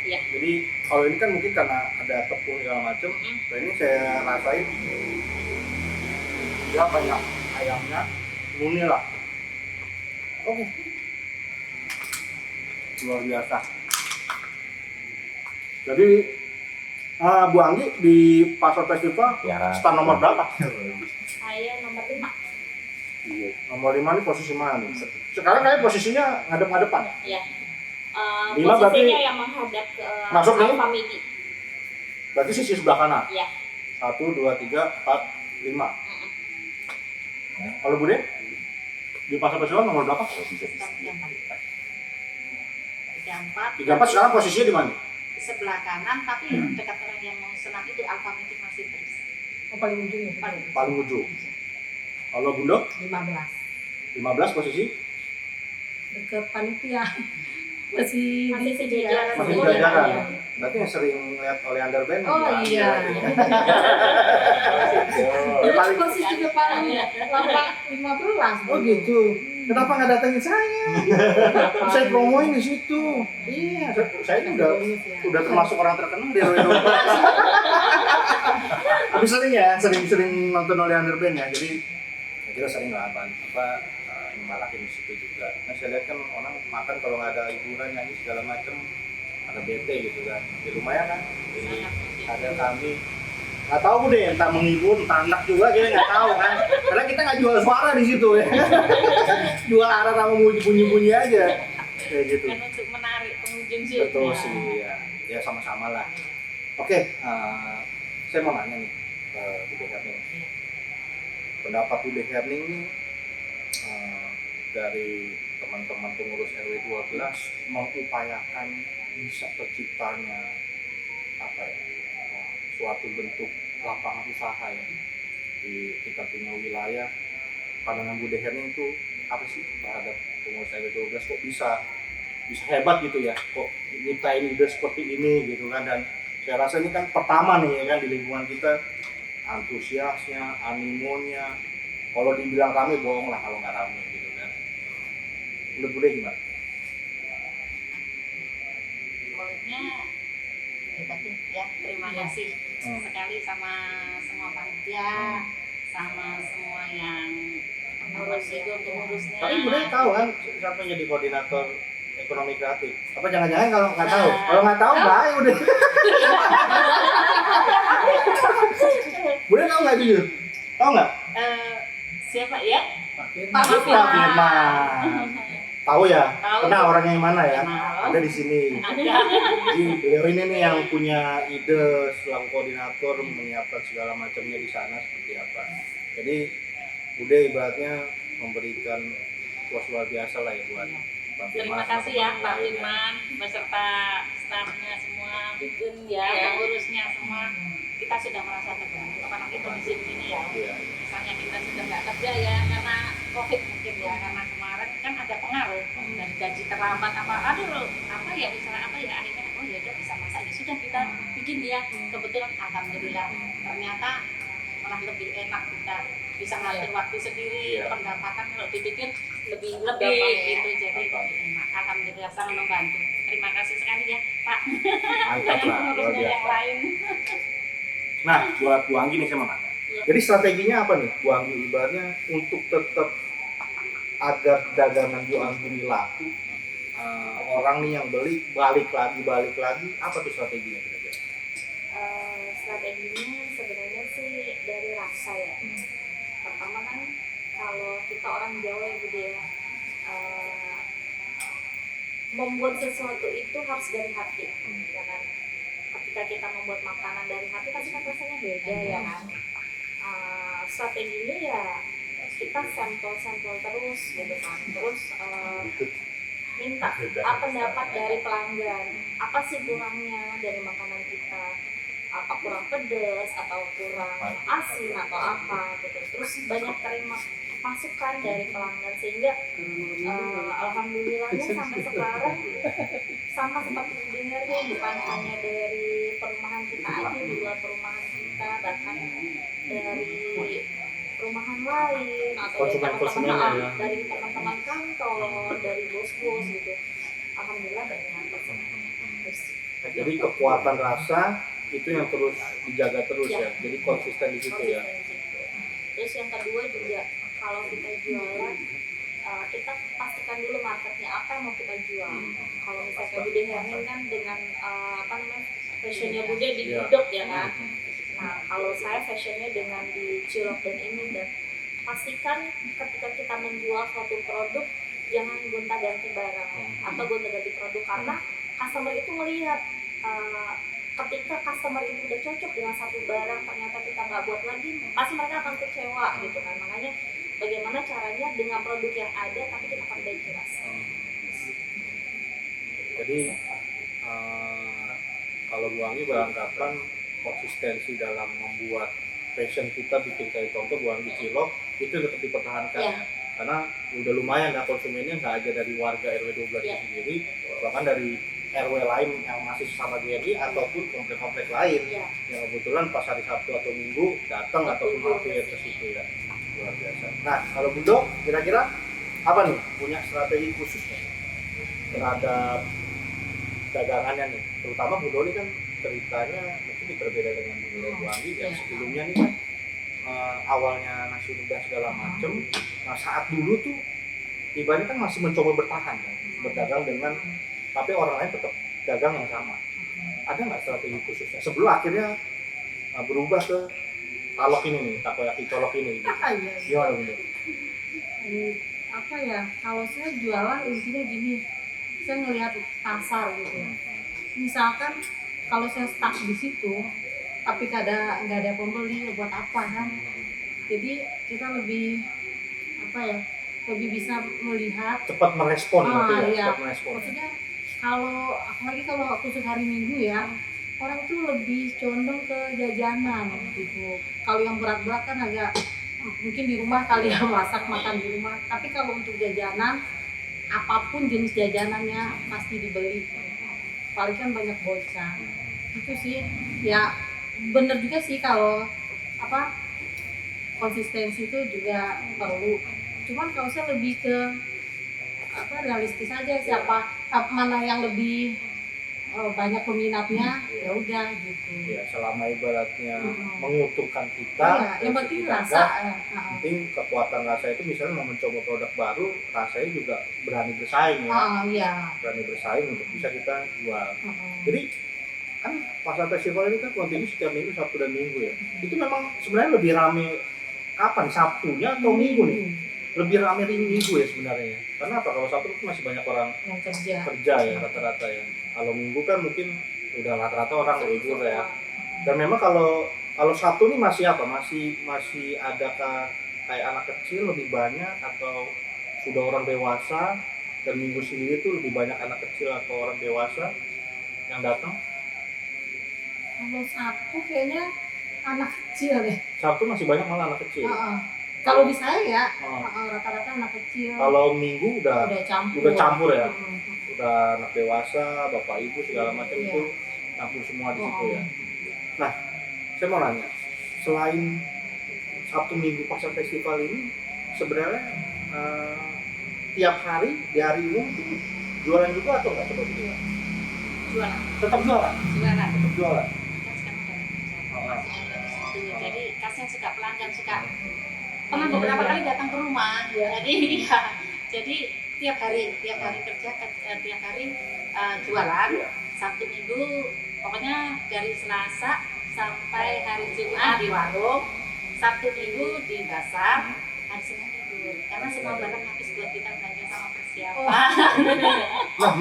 Iya. Jadi kalau ini kan mungkin karena ada tepung segala macam. Nah ini saya rasain dia banyak ayamnya, murni lah. Oke. Luar biasa. Jadi Bu Anggi di Pasar Festival stand nomor berapa? saya nomor 5. Nomor 5 ini posisi mana nih? Sekarang kayak posisinya ngadep-ngadepan ya? Iya. 5 berarti Posisinya yang menghadap ke masuk nih? Alfa Midi. berarti sisi sebelah kanan. Iya. 1, 2, 3, 4, 5. Kalau Bude? Di Pasar Festival nomor berapa? 34 34 sekarang posisinya di mana? sebelah kanan, tapi dekat orang yang mau senam itu Alfa Midi masih terus. Oh, paling ujung ya. Paling ujung. Kalau Bundo? 15. 15 posisi? Dekat panitia. Masih Masih di sejajaran. Masih Oh, jajaran. iya. Berarti yang sering lihat oleh Underband. Oh iya. Dia paling. Posisi depan lapak 15. Oh gitu. Kenapa nggak datengin saya? Saya promoin di situ. Iya, saya udah termasuk orang terkenal di RW. Tapi sering ya, sering nonton oleh Underband ya. Jadi kita sering lah malakin di situ juga. Nah saya lihat kan orang makan kalau nggak ada hiburan nyanyi segala macem, ada bete gitu kan. Ya lumayan kan. Jadi ada kami nggak tahu deh, entah menghibur, entah anak juga kita nggak tahu kan. Karena kita nggak jual suara di situ ya. Jual arah sama bunyi-bunyi aja kayak gitu. Kan untuk menarik pengunjung sih. Betul sih ya sama-sama lah. Oke, saya mau nanya nih ke Bude Herning. Pendapat Bude Herning nih dari teman-teman pengurus RW 12 mengupayakan bisa terciptanya apa ya, suatu bentuk lapangan usaha ya di kita punya wilayah. Pandangan Bude Herning itu apa sih terhadap pengurus RW 12 kok bisa hebat gitu ya, kok nyiptain ide seperti ini gitu kan. Dan saya rasa ini kan pertama nih ya kan di lingkungan kita, antusiasnya, animonya, kalau dibilang rame bohong lah kalau nggak rame gitu kan. Menurut Bude gimana? Pokoknya ya terima kasih sekali sama semua panitia, sama semua yang pengurusnya. Tapi Bude tahu kan siapa yang jadi koordinator ekonomi kreatif? Apa jangan-jangan kalau nggak tahu? Kalau nggak tahu baik udah. Bude tahu nggak jujur? Tahu nggak? Siapa ya? Pak Firman. Tahu ya? Tahu. Kenal orangnya yang mana ya? Kenal. Ada di sini. Ada. Jadi beliau ini nih yang punya ide selaku koordinator menyiapkan segala macamnya di sana seperti apa. Jadi Bude ibaratnya memberikan puas luar biasa lah ya buat Pak Firman. Terima kasih ya teman-teman Pak lainnya. Firman beserta stafnya semua, Bikin ya. pengurusnya semua. Kita sudah merasa terbantu apalagi kondisi begini ya. Iya. Misalnya kita sudah nggak kerja ya karena COVID mungkin ya, karena kemarin kan ada pengaruh dari gaji terlambat apa ya misalnya apa ya, akhirnya oh ya udah bisa masak ya sudah kita bikin ya. Kebetulan alhamdulillah ternyata malah lebih enak, kita bisa ngatur waktu sendiri, Iya. pendapatan kalau dipikir lebih Gampang ya. gitu, jadi Gampang. enak. Alhamdulillah sangat membantu. Terima kasih sekali ya Pak. Mantap Dan lah, luar pengurusnya yang biasa. lain. Nah, buat Bu Anggi nih saya mau nanya. Iya. Jadi strateginya apa nih Bu Anggi ibaratnya untuk tetap agar dagangan Bu Anggi ini laku, orang nih yang beli balik lagi, apa tuh strateginya kira-kira? Strateginya sebenarnya sih dari rasa saya. Pertama kan kalau kita orang Jawa ya Budi ya, membuat sesuatu itu harus dari hati, ya kan? Ketika kita membuat makanan dari hati pasti kan rasanya beda ya kan. Strateginya ya kita sampel terus gitu kan, terus minta pendapat dari pelanggan, apa sih kurangnya dari makanan kita, apa kurang pedas atau kurang asin atau apa gitu. Terus banyak terima masukan dari pelanggan sehingga alhamdulillahnya sampai sekarang sama seperti dengarnya bukan hanya dari perumahan kita aja, di luar perumahan kita, bahkan dari perumahan lain atau Konsumen-konsumen ya. dari teman-teman kantor, dari bos-bos gitu. Alhamdulillah banyak terus. Jadi kekuatan rasa itu yang terus dijaga terus ya. Jadi konsisten di situ ya. Terus yang kedua juga kalau kita jualan, kita pastikan dulu marketnya apa yang mau kita jual. Kalau misalnya kayak Bude Herning kan dengan fashionnya Bude di Budok ya kan. Nah kalau saya fashionnya dengan di Cilok dan ini, dan pastikan ketika kita menjual suatu produk jangan gonta-ganti barang atau gonta-ganti produk, karena customer itu melihat ketika customer itu udah cocok dengan satu barang ternyata kita nggak buat lagi, pasti mereka akan kecewa gitu kan. Makanya bagaimana caranya dengan produk yang ada tapi kita perbaiki rasa. Jadi kalau Bu Anggi beranggapan konsistensi dalam membuat passion kita bikin kayak contoh Bu Anggi Cilok itu tetap dipertahankan ya. Karena udah lumayan ya konsumennya, nggak aja dari warga RW 12 itu sendiri, bahkan dari RW lain yang masih sama GRI ataupun komplek-komplek lain yang kebetulan pas hari Sabtu atau Minggu datang ataupun mampir ke situ ya. Luar biasa. Nah kalau Budo kira-kira apa nih, punya strategi khusus nih terhadap dagangannya nih, terutama Budo ini kan ceritanya mungkin berbeda dengan Bu Anggi yang sebelumnya nih kan awalnya nasi uduk segala macem. Nah saat dulu tuh ibaratnya kan masih mencoba bertahan kan, berdagang dengan, tapi orang lain tetap dagang yang sama. Ada nggak strategi khususnya sebelum akhirnya berubah ke talok ini nih, takoyaki colok ini gitu? Gimana Bu? Apa ya, kalau saya jualan intinya gini, saya ngelihat pasar gitu. Misalkan kalau saya stuck di situ tapi nggak ada pembeli, buat apa kan? Jadi kita lebih lebih bisa melihat, cepat merespon gitu ya. iya. Cepat merespon. Maksudnya kalau apalagi kalau khusus hari Minggu ya, orang tuh lebih condong ke jajanan gitu. Kalau yang berat-berat kan agak mungkin di rumah kali ya, masak makan di rumah. Tapi kalau untuk jajanan, apapun jenis jajanannya pasti dibeli. Paling kan banyak bocah. Itu sih ya, bener juga sih kalau konsistensi itu juga perlu. Cuman kalau saya lebih ke realistis aja, mana yang lebih banyak peminatnya, ya udah gitu. Ya selama ibaratnya menguntungkan kita, yang penting rasa. Penting kekuatan rasa itu, misalnya mau mencoba produk baru, rasanya juga berani bersaing ya. Berani bersaing untuk bisa kita jual. Jadi kan pasar festival ini kan kontinu setiap minggu, Sabtu dan Minggu ya. Itu memang sebenarnya lebih rame kapan? Sabtunya atau Minggu nih? Lebih rame di Minggu ya sebenarnya. Karena apa? Kalau Sabtu itu masih banyak orang yang kerja ya rata-rata ya. Kalau Minggu kan mungkin udah rata-rata orang libur ya. Dan memang kalau Sabtu ini masih apa? Masih adakah kayak anak kecil lebih banyak atau sudah orang dewasa? Dan Minggu sendiri itu lebih banyak anak kecil atau orang dewasa yang datang? Kalau Sabtu kayaknya anak kecil deh. Sabtu masih banyak malah anak kecil. Kalau di saya ya rata-rata anak kecil. Kalau Minggu udah campur ya. Udah anak dewasa, bapak ibu segala macam itu campur semua di situ ya. Nah, saya mau nanya, selain Sabtu Minggu pasar festival ini, sebenarnya tiap hari di hari umum itu jualan juga atau nggak? Coba gitu. Jualan. Tetap jualan. Tetap jualan. Jadi kasnya suka pelanggan, pernah beberapa kali datang ke rumah. Jadi tiap hari kerja, tiap hari jualan. Sabtu Minggu pokoknya dari Selasa sampai hari Jumat di warung. Sabtu Minggu di pasar, hari Senin libur. Karena semua barang habis buat kita belanja sama persiapan. Nah,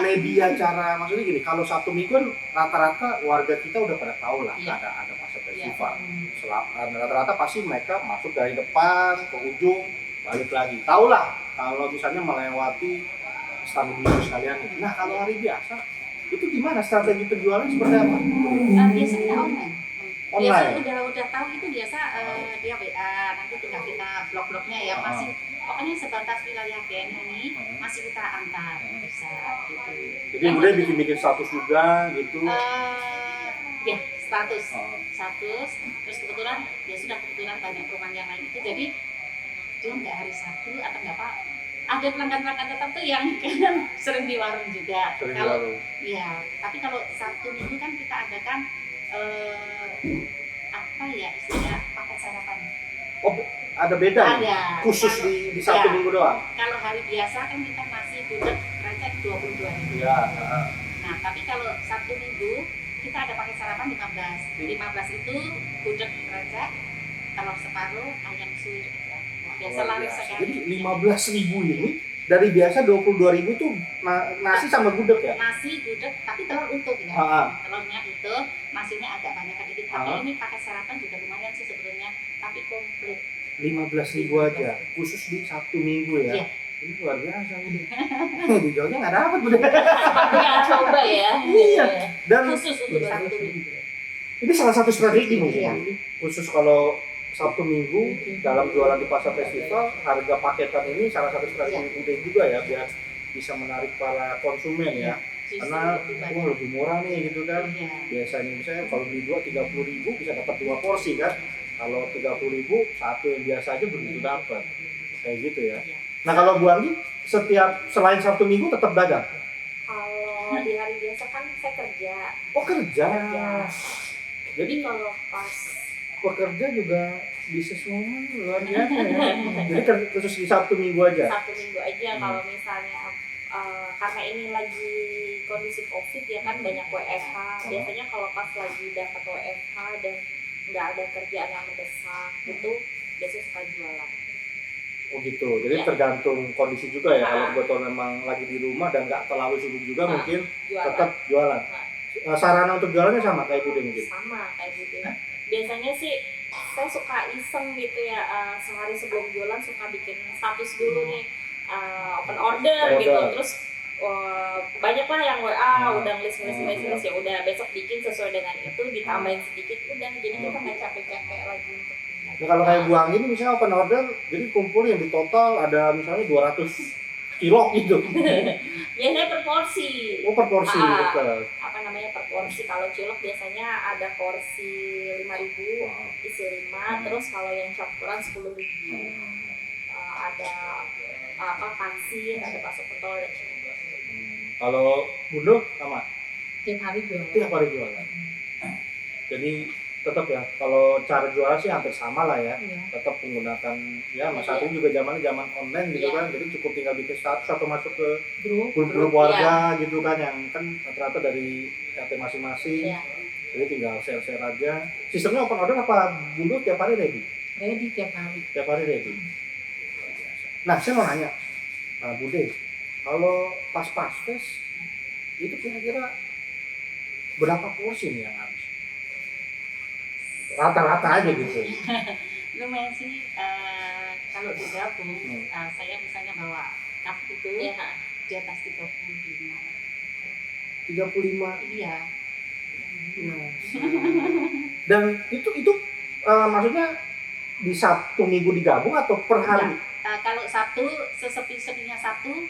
media cara maksudnya gini, kalau Sabtu Minggu kan rata-rata warga kita udah pada tahu lah Iya. ada pasar festival. Iya. Rata-rata pasti mereka masuk dari depan ke ujung balik lagi. Tahu lah kalau misalnya melewati stand bulu sekalian. Nah, kalau hari biasa itu gimana strategi penjualan seperti apa? Biasa kita online. Online. Biasa udah tahu itu biasa dia WA, nanti tinggal kita blok-bloknya ya masih pokoknya sebatas wilayah DN ini masih kita antar bisa gitu. Jadi udah bikin status juga gitu. Ya status terus kebetulan ya sudah kebetulan banyak perumahan yang lain itu jadi dia nggak hari Sabtu atau nggak apa ada pelanggan-pelanggan tertentu yang kan sering di warung juga. Iya, tapi kalau Sabtu Minggu kan kita adakan apa ya istilahnya paket sarapan. Oh, ada beda nih? Ada. Khusus di Sabtu Minggu doang? Kalau hari biasa kan kita nasi gudeg recek 22.000. Iya. Nah, tapi kalau Sabtu Minggu kita ada paket sarapan 15. 15 itu gudeg recek, telur separuh, ayam suwir. Biasa laris sekali. Jadi 15.000 ini dari biasa 22.000 tuh nasi sama gudeg ya? Nasi gudeg tapi telur utuh ya. Telurnya utuh, nasinya agak banyak sedikit. Tapi ini paket sarapan juga lumayan sih sebetulnya, tapi komplit. 15.000 aja, khusus di Sabtu Minggu ya? Iya. Ini luar biasa udah. Di Jogja nggak dapat udah. Sepertinya coba ya. Iya. Dan Khusus untuk Sabtu Minggu. ini salah satu strategi mungkin. Iya. Khusus kalau Sabtu Minggu dalam jualan di pasar festival, harga paketan ini salah satu strategi penting juga ya biar bisa menarik para konsumen ya. Karena lebih murah nih gitu kan. Iya. Biasanya misalnya kalau beli 30.000 bisa dapat 2 porsi kan. Kalau 30.000 satu yang biasa aja begitu dapat. Kayak gitu ya. Iya. Nah, kalau Bu Anggi selain Sabtu Minggu tetap dagang. Kalau di hari biasa kan saya kerja. Oh, kerja. Jadi kalau pas Pekerja juga bisnis momen luar biasa ya. Jadi khusus di Sabtu Minggu aja. Sabtu Minggu aja kalau misalnya karena ini lagi kondisi COVID ya kan banyak WFH. Biasanya kalau pas lagi dapat WFH dan nggak ada kerjaan yang mendesak gitu biasanya suka jualan. Oh gitu. Jadi tergantung kondisi juga ya. Kalau kebetulan memang lagi di rumah dan nggak terlalu sibuk juga mungkin tetap jualan. Sarana untuk jualannya sama kayak Bude mungkin. Sama kayak Bude. Biasanya sih saya suka iseng gitu ya, sehari sebelum jualan suka bikin status dulu nih, open order gitu, terus banyak lah yang WA udah list ya udah besok bikin sesuai dengan itu ditambahin sedikit udah jadi kita nggak capek-capek lagi untuk nah, kalau kayak Bu Anggi ini misalnya open order jadi kumpul yang di total ada misalnya 200 kilo gitu. Biasanya per porsi. Oh, per porsi betul. Apa namanya per porsi? Kalau cilok biasanya ada porsi 5.000 isi 5, terus kalau yang campuran 10.000. Ada apa pansin, ada bakso pentol dan sebagainya. Kalau Bunda sama? Tiap hari jualan. Tiap hari jualan. Jadi tetap ya, kalau cara jualan sih hampir sama lah ya. Iya. Tetap menggunakan ya, saat ini juga zaman online gitu kan. Jadi cukup tinggal bikin status atau masuk ke grup warga gitu kan yang kan rata-rata dari RT masing-masing. Jadi tinggal share-share aja. Sistemnya open order apa Bunda tiap hari ready? Ready tiap hari. Tiap hari ready. Nah, saya mau nanya, Bude, kalau pas fest itu kira-kira berapa porsi nih yang habis? Rata-rata aja gitu. Lumayan sih kalau digabung saya misalnya bawa cup itu di atas 35. 35. Iya. Dan itu maksudnya di Sabtu Minggu digabung atau per hari? Kalau Sabtu sesepi-sepinya Sabtu,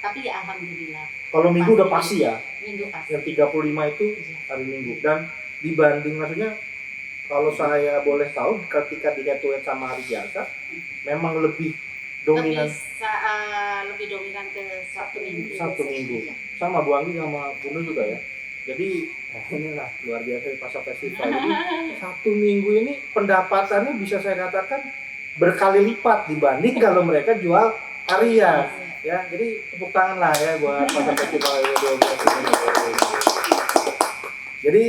tapi ya alhamdulillah. Kalau Minggu udah pasti ya. Minggu pasti. Yang 35 itu hari Minggu. Dan dibanding maksudnya kalau saya boleh tahu ketika di head to head sama hari biasa memang lebih dominan lebih dominan ke Sabtu Minggu. Sabtu Minggu. Sama Bu Anggi sama Bunda juga ya. Jadi inilah luar biasa di pasar festival. Jadi Sabtu Minggu ini pendapatannya bisa saya katakan berkali lipat dibanding kalau mereka jual harian. Ya, jadi tepuk tangan lah ya buat pasar festival 2012 ini. Jadi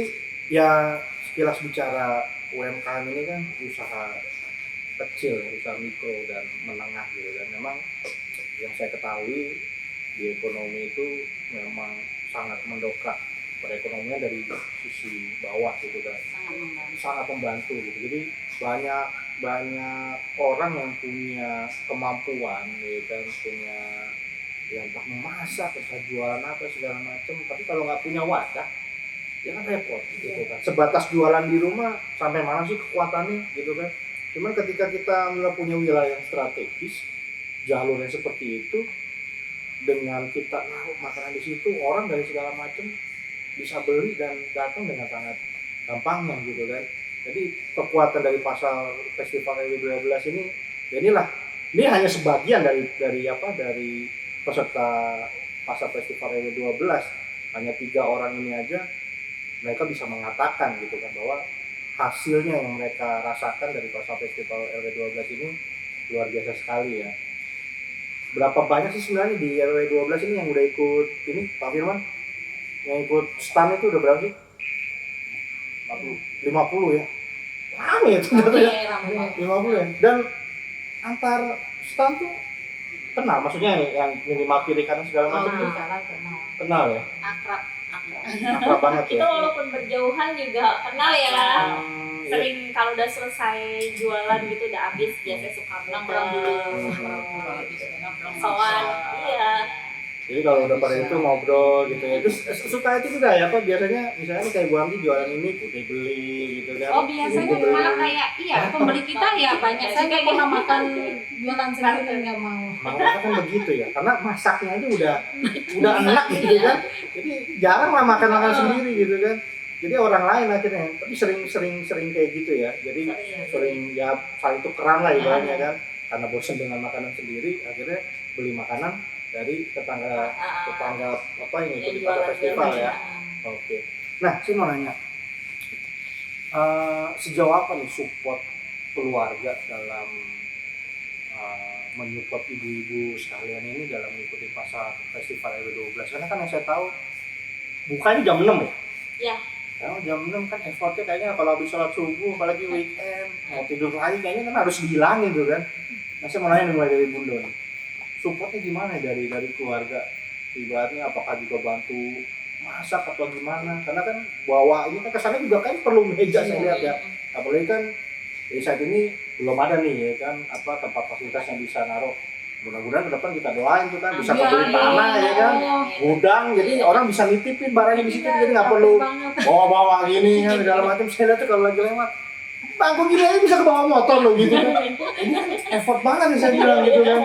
ya kilas bicara UMKM ini kan usaha kecil, usaha mikro dan menengah gitu kan. Memang yang saya ketahui di ekonomi itu memang sangat mendongkrak perekonomian dari sisi bawah gitu kan, sangat membantu gitu. Jadi banyak orang yang punya kemampuan gitu kan, punya yang entah memasak, entah jualan apa segala macam, tapi kalau nggak punya wadah ya kan repot gitu kan. Sebatas jualan di rumah sampai mana sih kekuatannya gitu kan. Cuman ketika kita punya wilayah yang strategis, jalur yang seperti itu, dengan kita naruh makanan di situ, orang dari segala macam bisa beli dan datang dengan sangat gampangnya gitu kan. Jadi kekuatan dari pasar Festival RW 12 ini, ya ini hanya sebagian dari peserta pasar Festival RW 12. Hanya 3 orang ini aja mereka bisa mengatakan gitu kan bahwa hasilnya yang mereka rasakan dari pasar Festival RW 12 ini luar biasa sekali ya. Berapa banyak sih sebenarnya di RW 12 ini yang udah ikut ini, Pak Firman? Yang ikut stand itu udah berapa sih? 50 ya? Rame ya Rame. 50 ya? Dan antar stand tuh kenal, maksudnya yang minimal kiri kanan segala macam tuh kenal ya? Akrab banget ya? Kita walaupun berjauhan juga kenal ya. Iya. Sering kalau udah selesai jualan gitu udah habis biasanya suka nongkrong dulu soal iya. Jadi kalau udah pada itu ngobrol gitu ya, terus suka itu juga ya apa biasanya misalnya nih kayak Bu Anggi jualan ini putih beli gitu kan. Oh biasanya Putih beli. malah kayak iya pembeli kita ya banyak Saya juga nggak yang pernah makan jualan sendiri, nggak mau. Makanya kan begitu ya, karena masaknya aja udah enak gitu kan. Jadi jarang lah makan sendiri gitu kan. Jadi orang lain akhirnya, tapi sering kayak gitu ya. Jadi sering ya saling tukeran lah ibaratnya kan. Karena bosan dengan makanan sendiri, akhirnya beli makanan dari tetangga apa yang ikut pada festival ya. Oke. Nah, saya mau nanya, sejauh apa nih support keluarga dalam menyupport ibu-ibu sekalian ini dalam mengikuti pasar festival RW 12? Karena kan yang saya tahu bukanya jam 6 ya? Iya. Ya, jam 6 kan effortnya kayaknya kalau habis sholat subuh, apalagi weekend, mau tidur lagi kayaknya kan harus dihilangin tuh kan. Nah, saya mau nanya mulai dari Bunda nih, supportnya gimana dari keluarga? Ibaratnya apakah juga bantu masak atau gimana? Karena kan bawa ini kan kesannya juga kan perlu meja saya lihat ya. Apalagi kan di saat ini belum ada nih ya kan apa tempat fasilitas yang bisa naruh. Mudah-mudahan ke depan kita doain tuh kan bisa kebeli tanah ya kan, gudang, jadi orang bisa nitipin barangnya di situ jadi nggak perlu bawa gini kan segala macam. Saya lihat tuh kalau lagi lewat bangku gini aja bisa ke bawah motor loh gitu kan. Ini kan effort banget nih saya bilang gitu kan.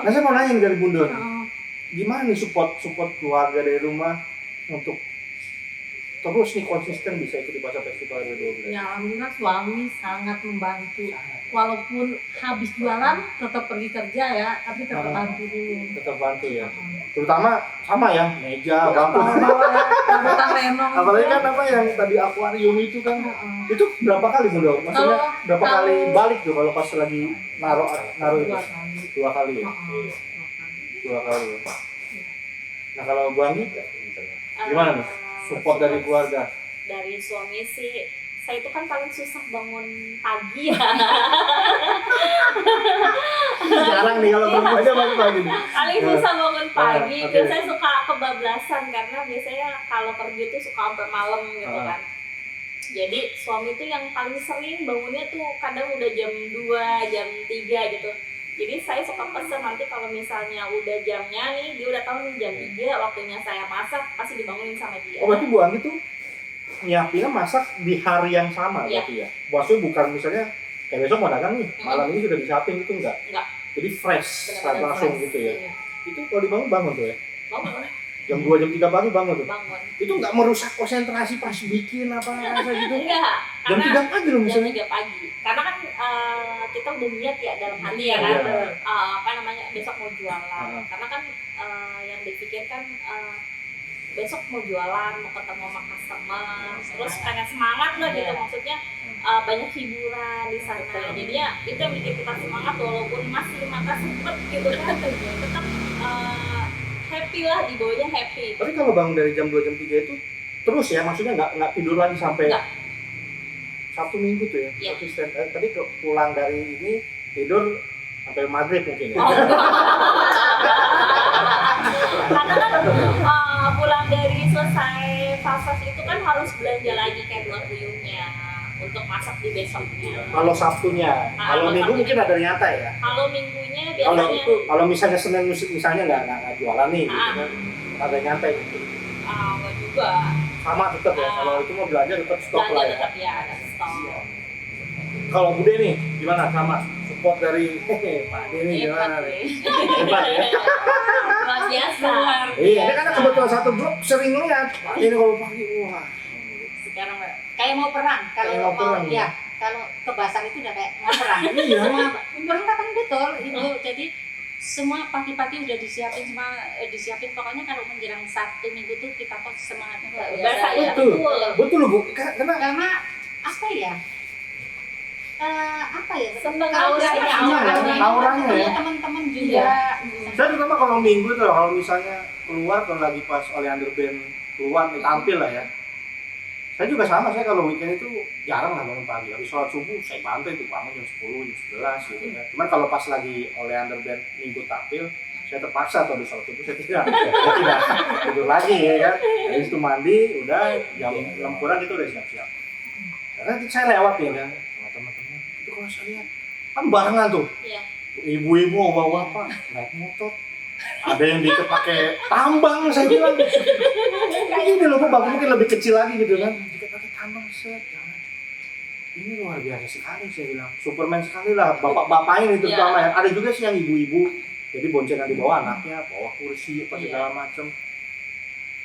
Nah saya mau nanya nih dari Bunda, gimana nih support keluarga dari rumah untuk terus nih konsisten bisa ikut di pasar festival RW 12? Ya alhamdulillah suami sangat membantu. Walaupun habis jualan tetap pergi kerja ya, tapi tetap bantu dulu. Tetap bantu ya. Terutama sama ya, meja, bangku. Kita renov. Apalagi kan apa yang tadi akuarium itu kan. Itu berapa kali Bunda? Maksudnya berapa kali balik tuh kalau pas lagi naruh itu? 2 kali ya. 2 kali ya. Nah kalau Bu Anggi gimana nih? Support dari keluarga? Dari suami sih, saya itu kan paling susah bangun pagi ya. Jarang nih kalau perempuan aja bangun pagi nih. Paling susah bangun pagi, Oke. biasanya suka kebablasan karena biasanya kalau kerja tuh suka sampai malam gitu kan. Jadi suami tuh yang paling sering bangunnya tuh kadang udah jam 2, jam 3 gitu. Jadi saya suka pesen nanti kalau misalnya udah jamnya nih, dia udah tahu nih jam 3 waktunya saya masak, pasti dibangunin sama dia. Oh berarti Bu Anggi tuh nyiapinnya masak di hari yang sama berarti ya? Maksudnya bukan misalnya kayak besok mau dagang nih, malam ini sudah disiapin itu enggak? Enggak. Jadi fresh, Benar-benar langsung fresh, gitu ya? Iya. Itu kalau dibangun tuh ya? Bangun, Jam 2, jam 3 pagi bangun tuh? bangun. Itu nggak merusak konsentrasi pas bikin apa gitu? Enggak, Jam karena 3 pagi loh jam misalnya? 3 pagi. Karena kan kita udah niat ya dalam hati ya kan, Iya. apa namanya besok mau jualan. Karena kan yang dipikirkan besok mau jualan, mau ketemu sama customer, terus pengen semangat lah gitu maksudnya. Banyak hiburan di sana, jadinya itu yang bikin kita semangat walaupun masih mata sempet gitu kan, tetap happy lah, dibawanya happy. Tapi kalau bangun dari jam 2, jam 3 itu terus ya? Maksudnya nggak tidur lagi sampai? Nggak. Sabtu Minggu tuh ya. Iya. Konsisten. Tadi pulang dari ini tidur sampai maghrib mungkin ya. Oh, enggak. Karena kan pulang dari selesai fast itu kan harus belanja lagi kayak buat puyungnya untuk masak di besoknya. Kalau Sabtunya, kalau kalau Minggu Sabtunya. mungkin ada nyantai ya. Kalau minggunya Kalau biasanya kalau misalnya Senin misalnya nggak jualan nih, gitu kan, ada nyantai gitu. enggak juga. Sama tetap ya. Kalau itu mau belanja tetap stok Belanja lah ya. tetap ya ada stok. Kalau Bude nih gimana sama support dari Pak Ade nih gimana nih? Hebat ya. Luar biasa. Iya, ini kan kebetulan satu grup sering lihat Pak Ade kalau pagi wah. Sekarang kayak mau perang. Kalau Kayak mau mau perang, ya, kalau kebasan itu udah kayak mau perang. Iya. Perang betul itu. Jadi semua pagi-pagi udah disiapin semua disiapin pokoknya kalau menjelang Sabtu Minggu tuh kita kok semangatnya luar biasa. Biasa ya. Betul, betul loh Bu. Karena Karena apa ya? Apa ya? Seneng Kalau auranya, auranya, auranya ya. teman-teman juga. Iya. saya terutama kalau Minggu tuh kalau misalnya keluar kalau lagi pas Oleander Band keluar nih tampil lah ya. Saya juga sama, saya kalau weekend itu jarang lah bangun pagi. Habis sholat subuh saya bantai tuh bangun jam 10, jam 11 gitu ya. Cuman kalau pas lagi Oleander Band Minggu tampil, saya terpaksa tuh habis sholat subuh saya tidak tidur lagi ya kan. Habis itu mandi, udah jam 6 kurang itu udah siap-siap. Karena saya lewat ya kan sama teman-teman. Itu kalau saya lihat kan barengan tuh. Iya. Ibu-ibu bawa apa? Naik motor. Ada yang diikat pakai tambang, saya bilang. Ini loh, Pak, mungkin lebih kecil lagi gitu kan. Diikat pakai tambang, set. Jangan. Ini luar biasa sekali, saya bilang. Superman sekali lah, bapak-bapaknya itu terutama ya. Ada juga sih yang ibu-ibu. Jadi boncengan di bawah anaknya, bawa kursi, apa segala macam.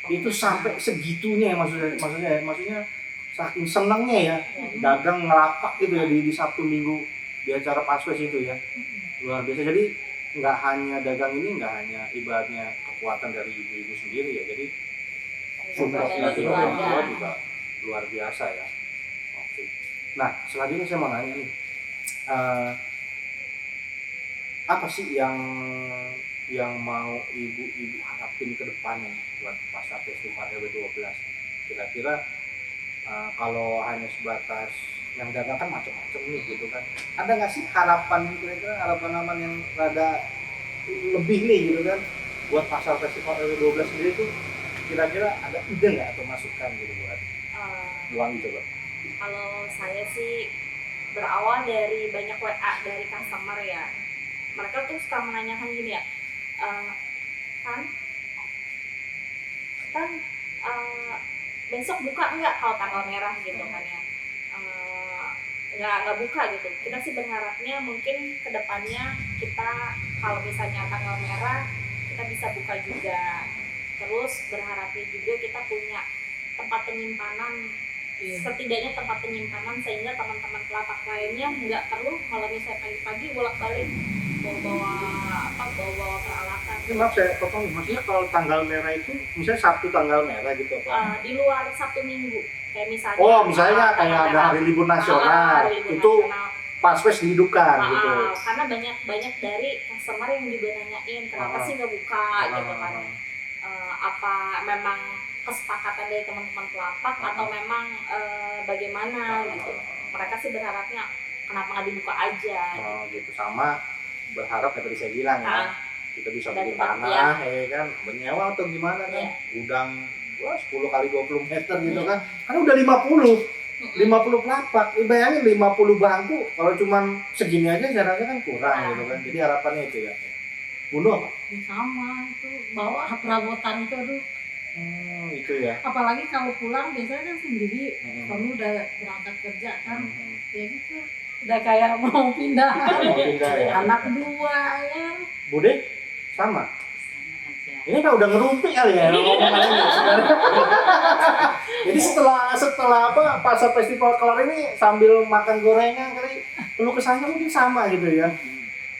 Itu sampai segitunya ya maksudnya saking senengnya ya. Dagang ngelapak gitu ya di Sabtu Minggu di acara Paswes itu ya. Luar biasa. Jadi nggak hanya dagang ini, nggak hanya ibaratnya kekuatan dari ibu-ibu sendiri ya, jadi support dari orang tua juga luar biasa ya. Oke. Nah selanjutnya saya mau nanya nih, apa sih yang mau ibu-ibu harapin ke depannya buat pasca festival RW12? Kira-kira kalau hanya sebatas yang dagang kan macam-macam nih gitu kan, ada nggak sih harapan kira-kira harapan yang rada lebih nih gitu kan buat pasar festival RW12 sendiri tuh, kira-kira ada ide nggak atau masukan gitu buat Buang coba? Kalau saya sih berawal dari banyak WA dari customer ya. Mereka tuh suka menanyakan gini ya, besok buka nggak kalau tanggal merah gitu kan ya. Nggak buka gitu. Kita sih berharapnya mungkin kedepannya kita kalau misalnya tanggal merah kita bisa buka juga. Terus berharapnya juga kita punya tempat penyimpanan, setidaknya tempat penyimpanan sehingga teman-teman pelapak lainnya nggak perlu kalau misalnya pagi-pagi bolak-balik bawa peralatan. Ini maaf saya potong, maksudnya kalau tanggal merah itu misalnya Sabtu tanggal merah gitu apa? Di luar Sabtu Minggu kayak misalnya misalnya kayak ada hari libur nasional, hari libur itu nasional. Paswes dihidupkan gitu. Karena banyak dari customer yang juga nanyain kenapa sih nggak buka gitu kan. Apa memang kesepakatan dari teman-teman pelapak atau memang bagaimana gitu. Mereka sih berharapnya kenapa nggak dibuka aja Gitu, sama berharap yang tadi saya bilang ya, kita bisa beli tanah ya kan, menyewa atau gimana kan, gudang 10 kali 20 meter gitu kan udah 50 pelapak, bayangin 50 bangku, kalau cuman segini aja saya rasa kan kurang gitu kan, jadi harapannya itu ya. Bunuh apa? Sama itu bawa perabotan itu, aduh. Itu ya. Apalagi kalau pulang biasanya kan sendiri, kamu udah berangkat kerja kan, ya gitu. Udah kayak mau pindah. Ya. Anak 2 ya. Bude sama. aja. Ini kan udah ngerumpi kali ya ngomongan ini sebenarnya. Jadi setelah pasar festival kelar ini sambil makan gorengan kali, perlu kesannya mungkin sama gitu ya.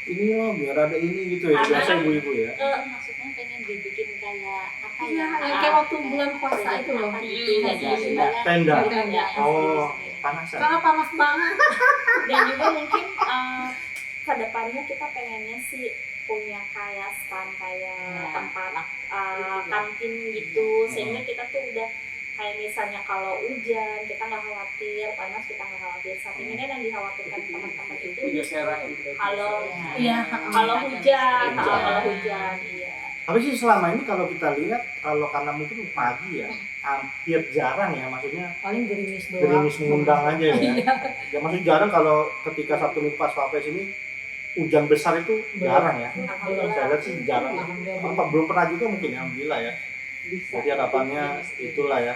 Ini loh biar ada ini gitu ya, biasa ibu-ibu ya. Maksudnya pengen dibikin kayak apa Iya, ya? yang kayak waktu bulan puasa itu loh. Tenda. Tenda. Oh, panasan. Karena panas banget. dan juga mungkin kedepannya kita pengennya sih punya kayak stand kayak tempat kantin gitu sehingga kita tuh udah kayak misalnya kalau hujan kita nggak khawatir, panas kita nggak khawatir. Saat ini kan yang dikhawatirkan teman-teman itu kalau Iya, kalau hujan, Hujan. iya. Tapi sih selama ini kalau kita lihat, kalau karena mungkin pagi ya, hampir jarang ya, maksudnya paling gerimis doang. gerimis mengundang aja ya. Iya. Ya maksudnya jarang kalau ketika Sabtu Minggu pas Wapres ini hujan besar itu jarang ya. Saya lihat sih jarang. Apa belum pernah juga mungkin ya, alhamdulillah ya. Jadi harapannya itulah ya,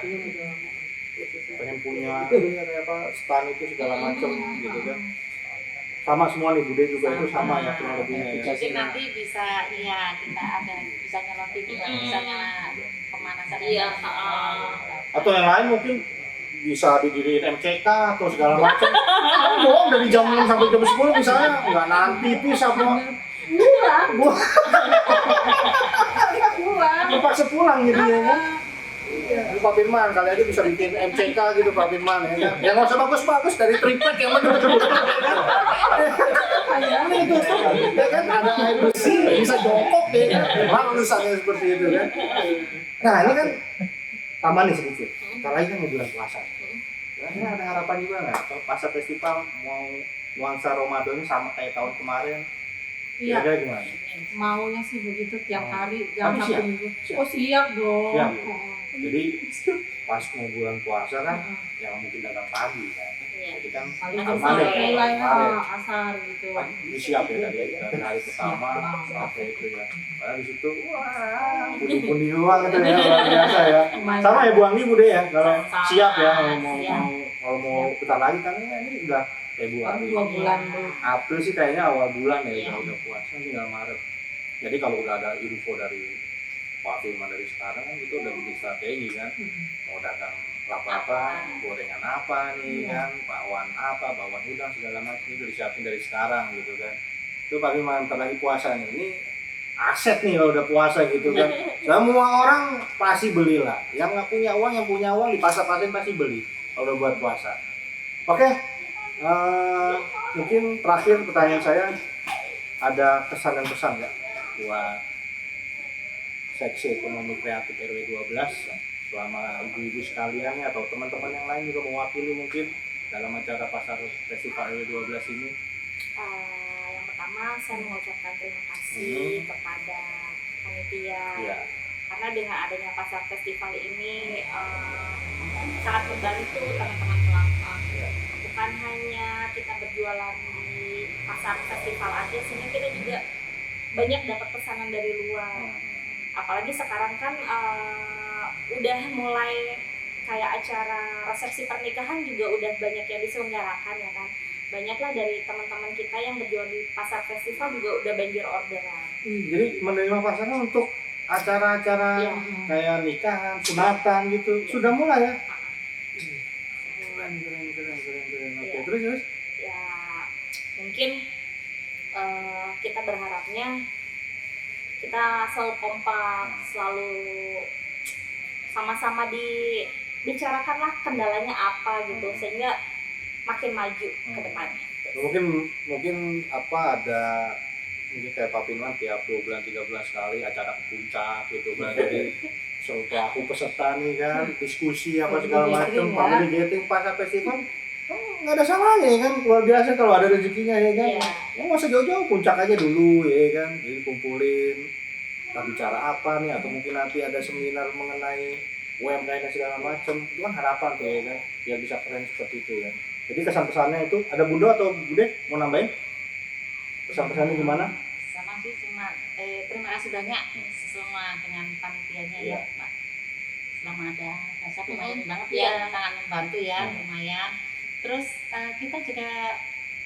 pengen punya kayak apa stan itu segala macam gitu kan. Sama semua nih Bude juga itu sama ya kurang lebihnya ya. Mungkin nanti bisa kita ada bisa nyalon TV, bisa nyala pemanasan. Iya, Atau yang lain mungkin bisa didiriin MCK atau segala macam. Bohong dari jam 6 sampai jam 10 misalnya nggak nahan pipis apa terpaksa pulang jadinya kan. Iya, Pak Firman kali aja bisa bikin MCK gitu Pak Firman ya kan. Yang nggak usah bagus-bagus dari triplek yang betul-betul itu ya kan, ada air bersih bisa jongkok ya kan. Memang lulusannya seperti itu kan. Nah ini kan tambah nih sedikit. Sekarang lagi kan mau bulan puasa. Kira-kira ada harapan juga nggak? Atau pasar festival mau nuansa Ramadannya sama kayak tahun kemarin? Iya, Kira-kira gimana? maunya sih begitu tiap hari, jangan Tapi Sabtu siap. Minggu. Siap. Oh siap dong. Siap. Oh. Jadi pas mau bulan puasa kan, yang mungkin datang pagi kan. Iya. Jadi kan Paling Asar sore ya. mulai Kemarin. asar gitu. Pagi siap ya dari hari pertama sampai itu ya. Padahal di situ wah pundi-pundi uang gitu ya luar biasa ya. Sama ya Bu Anggi Bude ya kalau Sama, siap ya kalau siap. mau bentar lagi kan ini udah Februari. 2 bulan dulu. April sih kayaknya awal bulan ya Iya. udah puasa tinggal Maret. Jadi kalau udah ada info dari Pak Firman dari sekarang kan itu udah bikin strategi kan. Mau dagang apa, gorengan apa nih kan, bakwan apa, bakwan udang segala macam itu disiapin dari sekarang gitu kan. Itu Pak Firman bentar lagi puasa nih. Ini aset nih kalau udah puasa gitu kan. Semua orang pasti belilah. Yang nggak punya uang, yang punya uang di pasar-pasar pasti beli kalau udah buat puasa. Oke. Mungkin terakhir pertanyaan saya, ada kesan dan pesan nggak buat seksi ekonomi kreatif RW 12 selama ibu-ibu sekalian ya, atau teman-teman yang lain juga mewakili mungkin dalam acara pasar festival RW 12 ini? Yang pertama saya mengucapkan terima kasih kepada panitia Iya. karena dengan adanya pasar festival ini sangat membantu teman-teman pelanggan. Iya. Bukan hanya kita berjualan di pasar festival aja, sehingga kita juga banyak dapat pesanan dari luar. Apalagi sekarang kan udah mulai kayak acara resepsi pernikahan juga udah banyak yang diselenggarakan ya kan. Banyaklah dari teman-teman kita yang berjual di pasar festival juga udah banjir orderan. Jadi menerima pasaran untuk acara-acara Iya. kayak nikahan, sunatan gitu sudah mulai ya? Keren. Oke, Iya. terus? Ya mungkin kita berharapnya kita selalu kompak, selalu sama-sama dibicarakanlah kendalanya apa gitu, sehingga makin maju ke depannya. Mungkin apa ada mungkin kayak Pak Firman tiap 2 bulan 3 bulan sekali acara ke puncak gitu kan. Jadi selalu aku peserta nih kan, diskusi apa segala macam, family gathering pasar festival nggak ada salahnya ya kan, luar biasa kalau ada rezekinya ya kan. Iya. Ya nggak usah jauh-jauh, puncak aja dulu ya kan, jadi kumpulin kita bicara apa nih, atau mungkin nanti ada seminar mengenai UMKM dan segala macam, itu kan harapan tuh ya kan, biar bisa keren seperti itu ya. Jadi kesan-pesannya itu, ada Bundo atau Bude mau nambahin? Pesan-pesannya gimana? Sama sih, cuma terima kasih banyak semua dengan panitianya Iya. ya Mbak. Selama ada pasar lumayan banget Iya. ya, sangat membantu ya, lumayan. Terus kita juga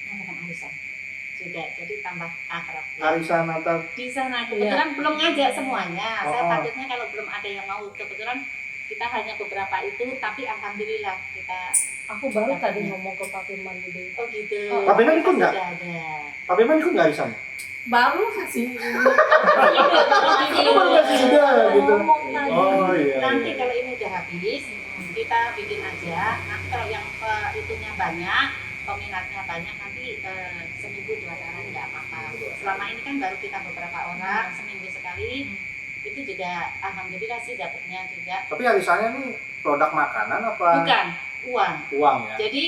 mengadakan arisan juga, jadi tambah akrab ya. Arisan Natal. Di sana kebetulan belum ngajak semuanya. Saya Oh. takutnya kalau belum ada yang mau, kebetulan kita hanya beberapa itu, tapi alhamdulillah kita. Aku baru tadi ngomong ke Pak Firman Bude. Oh gitu. Pak Firman ikut nggak? Sudah ada. Pak Firman ikut nggak arisan? Baru kasih Itu baru kasih ide gitu. ngomong tadi. Oh iya. Nanti iya. kalau ini udah habis, kita bikin aja. Nanti kalau yang itunya banyak, peminatnya banyak, nanti seminggu 2 kali nggak apa-apa. Selama ini kan baru kita beberapa orang, seminggu sekali. itu juga alhamdulillah sih dapatnya juga. Tapi arisannya nih produk makanan apa? Bukan, uang. Uang ya. Jadi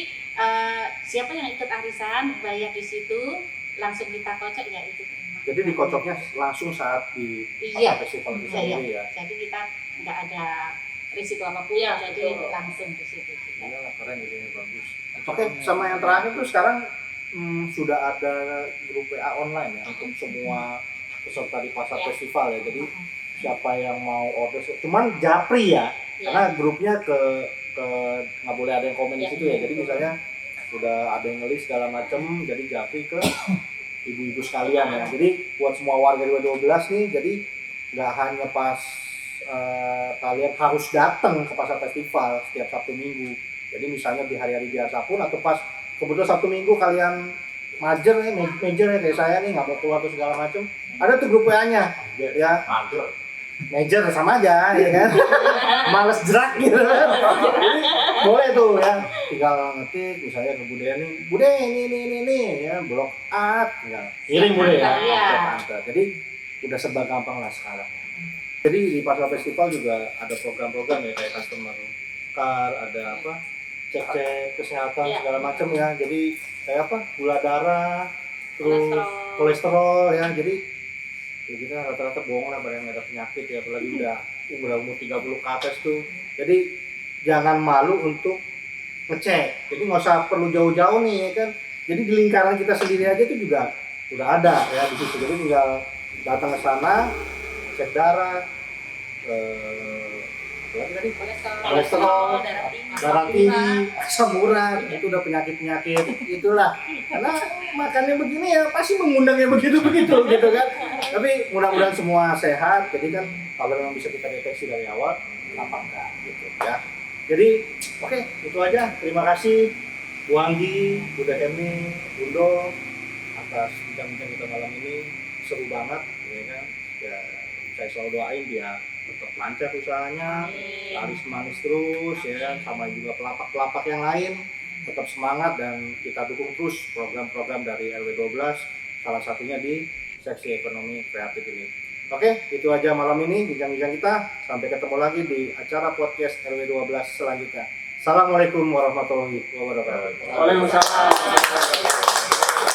siapa yang ikut arisan bayar di situ langsung kita kocok ya itu. Jadi dikocoknya langsung saat di Iya. festival itu Iya, sendiri ya. Jadi kita nggak ada risiko apapun, Iya, jadi betul. langsung di situ. Iya lah, keren idenya bagus. Oke, sama yang terakhir tuh sekarang sudah ada grup WA online ya untuk semua peserta di pasar Ya. festival ya. Jadi siapa yang mau order, cuman japri ya, karena grupnya ke nggak boleh ada yang komen di Ya, situ ya. Jadi misalnya udah ada yang ngelis segala macem, jadi japri ke ibu-ibu sekalian ya. Jadi buat semua warga 2012 nih, jadi nggak hanya pas kalian harus datang ke pasar festival setiap Sabtu Minggu. Jadi misalnya di hari-hari biasa pun atau pas kebetulan Sabtu Minggu kalian major ya kayak saya nih nggak mau keluar tuh segala macem, ada tuh grup WA-nya ya. Major sama aja ya kan. Males jerak gitu kan. Jadi boleh tuh ya, tinggal ngetik misalnya ke Bude nih, Bude ini ya, blok art ya. Kirim Bude ya. Iya. Ke Tante. Jadi udah serba gampang lah sekarang. Jadi di pasar festival juga ada program-program ya kayak customer car, ada apa? Cek kesehatan Iya. segala macam ya. Jadi kayak apa? Gula darah, terus kolesterol ya. Jadi ya kita rata-rata bohong lah pada yang ada penyakit ya, apalagi udah umur 30 ke atas tuh. Jadi jangan malu untuk ngecek. Jadi nggak usah perlu jauh-jauh nih ya kan. Jadi di lingkaran kita sendiri aja itu juga udah ada ya di situ. Jadi tinggal datang ke sana, cek darah, lagi tadi kolesterol, darah tinggi, asam urat, itu udah penyakit-penyakit itulah. Karena makannya begini ya pasti mengundangnya begitu-begitu gitu kan. Tapi mudah-mudahan semua sehat. Jadi kan kalau memang bisa kita deteksi dari awal, kenapa enggak gitu ya. Jadi oke, itu aja. Terima kasih Bu Anggi, Bu Hemi, Bundo atas bincang-bincang kita malam ini. Seru banget ya kan. Ya saya selalu doain dia tetap lancar usahanya, laris manis terus ya kan, sama juga pelapak-pelapak yang lain tetap semangat dan kita dukung terus program-program dari RW12, salah satunya di seksi ekonomi kreatif ini. Oke, itu aja malam ini bincang-bincang kita. Sampai ketemu lagi di acara podcast RW12 selanjutnya. Assalamualaikum warahmatullahi wabarakatuh. Waalaikumsalam.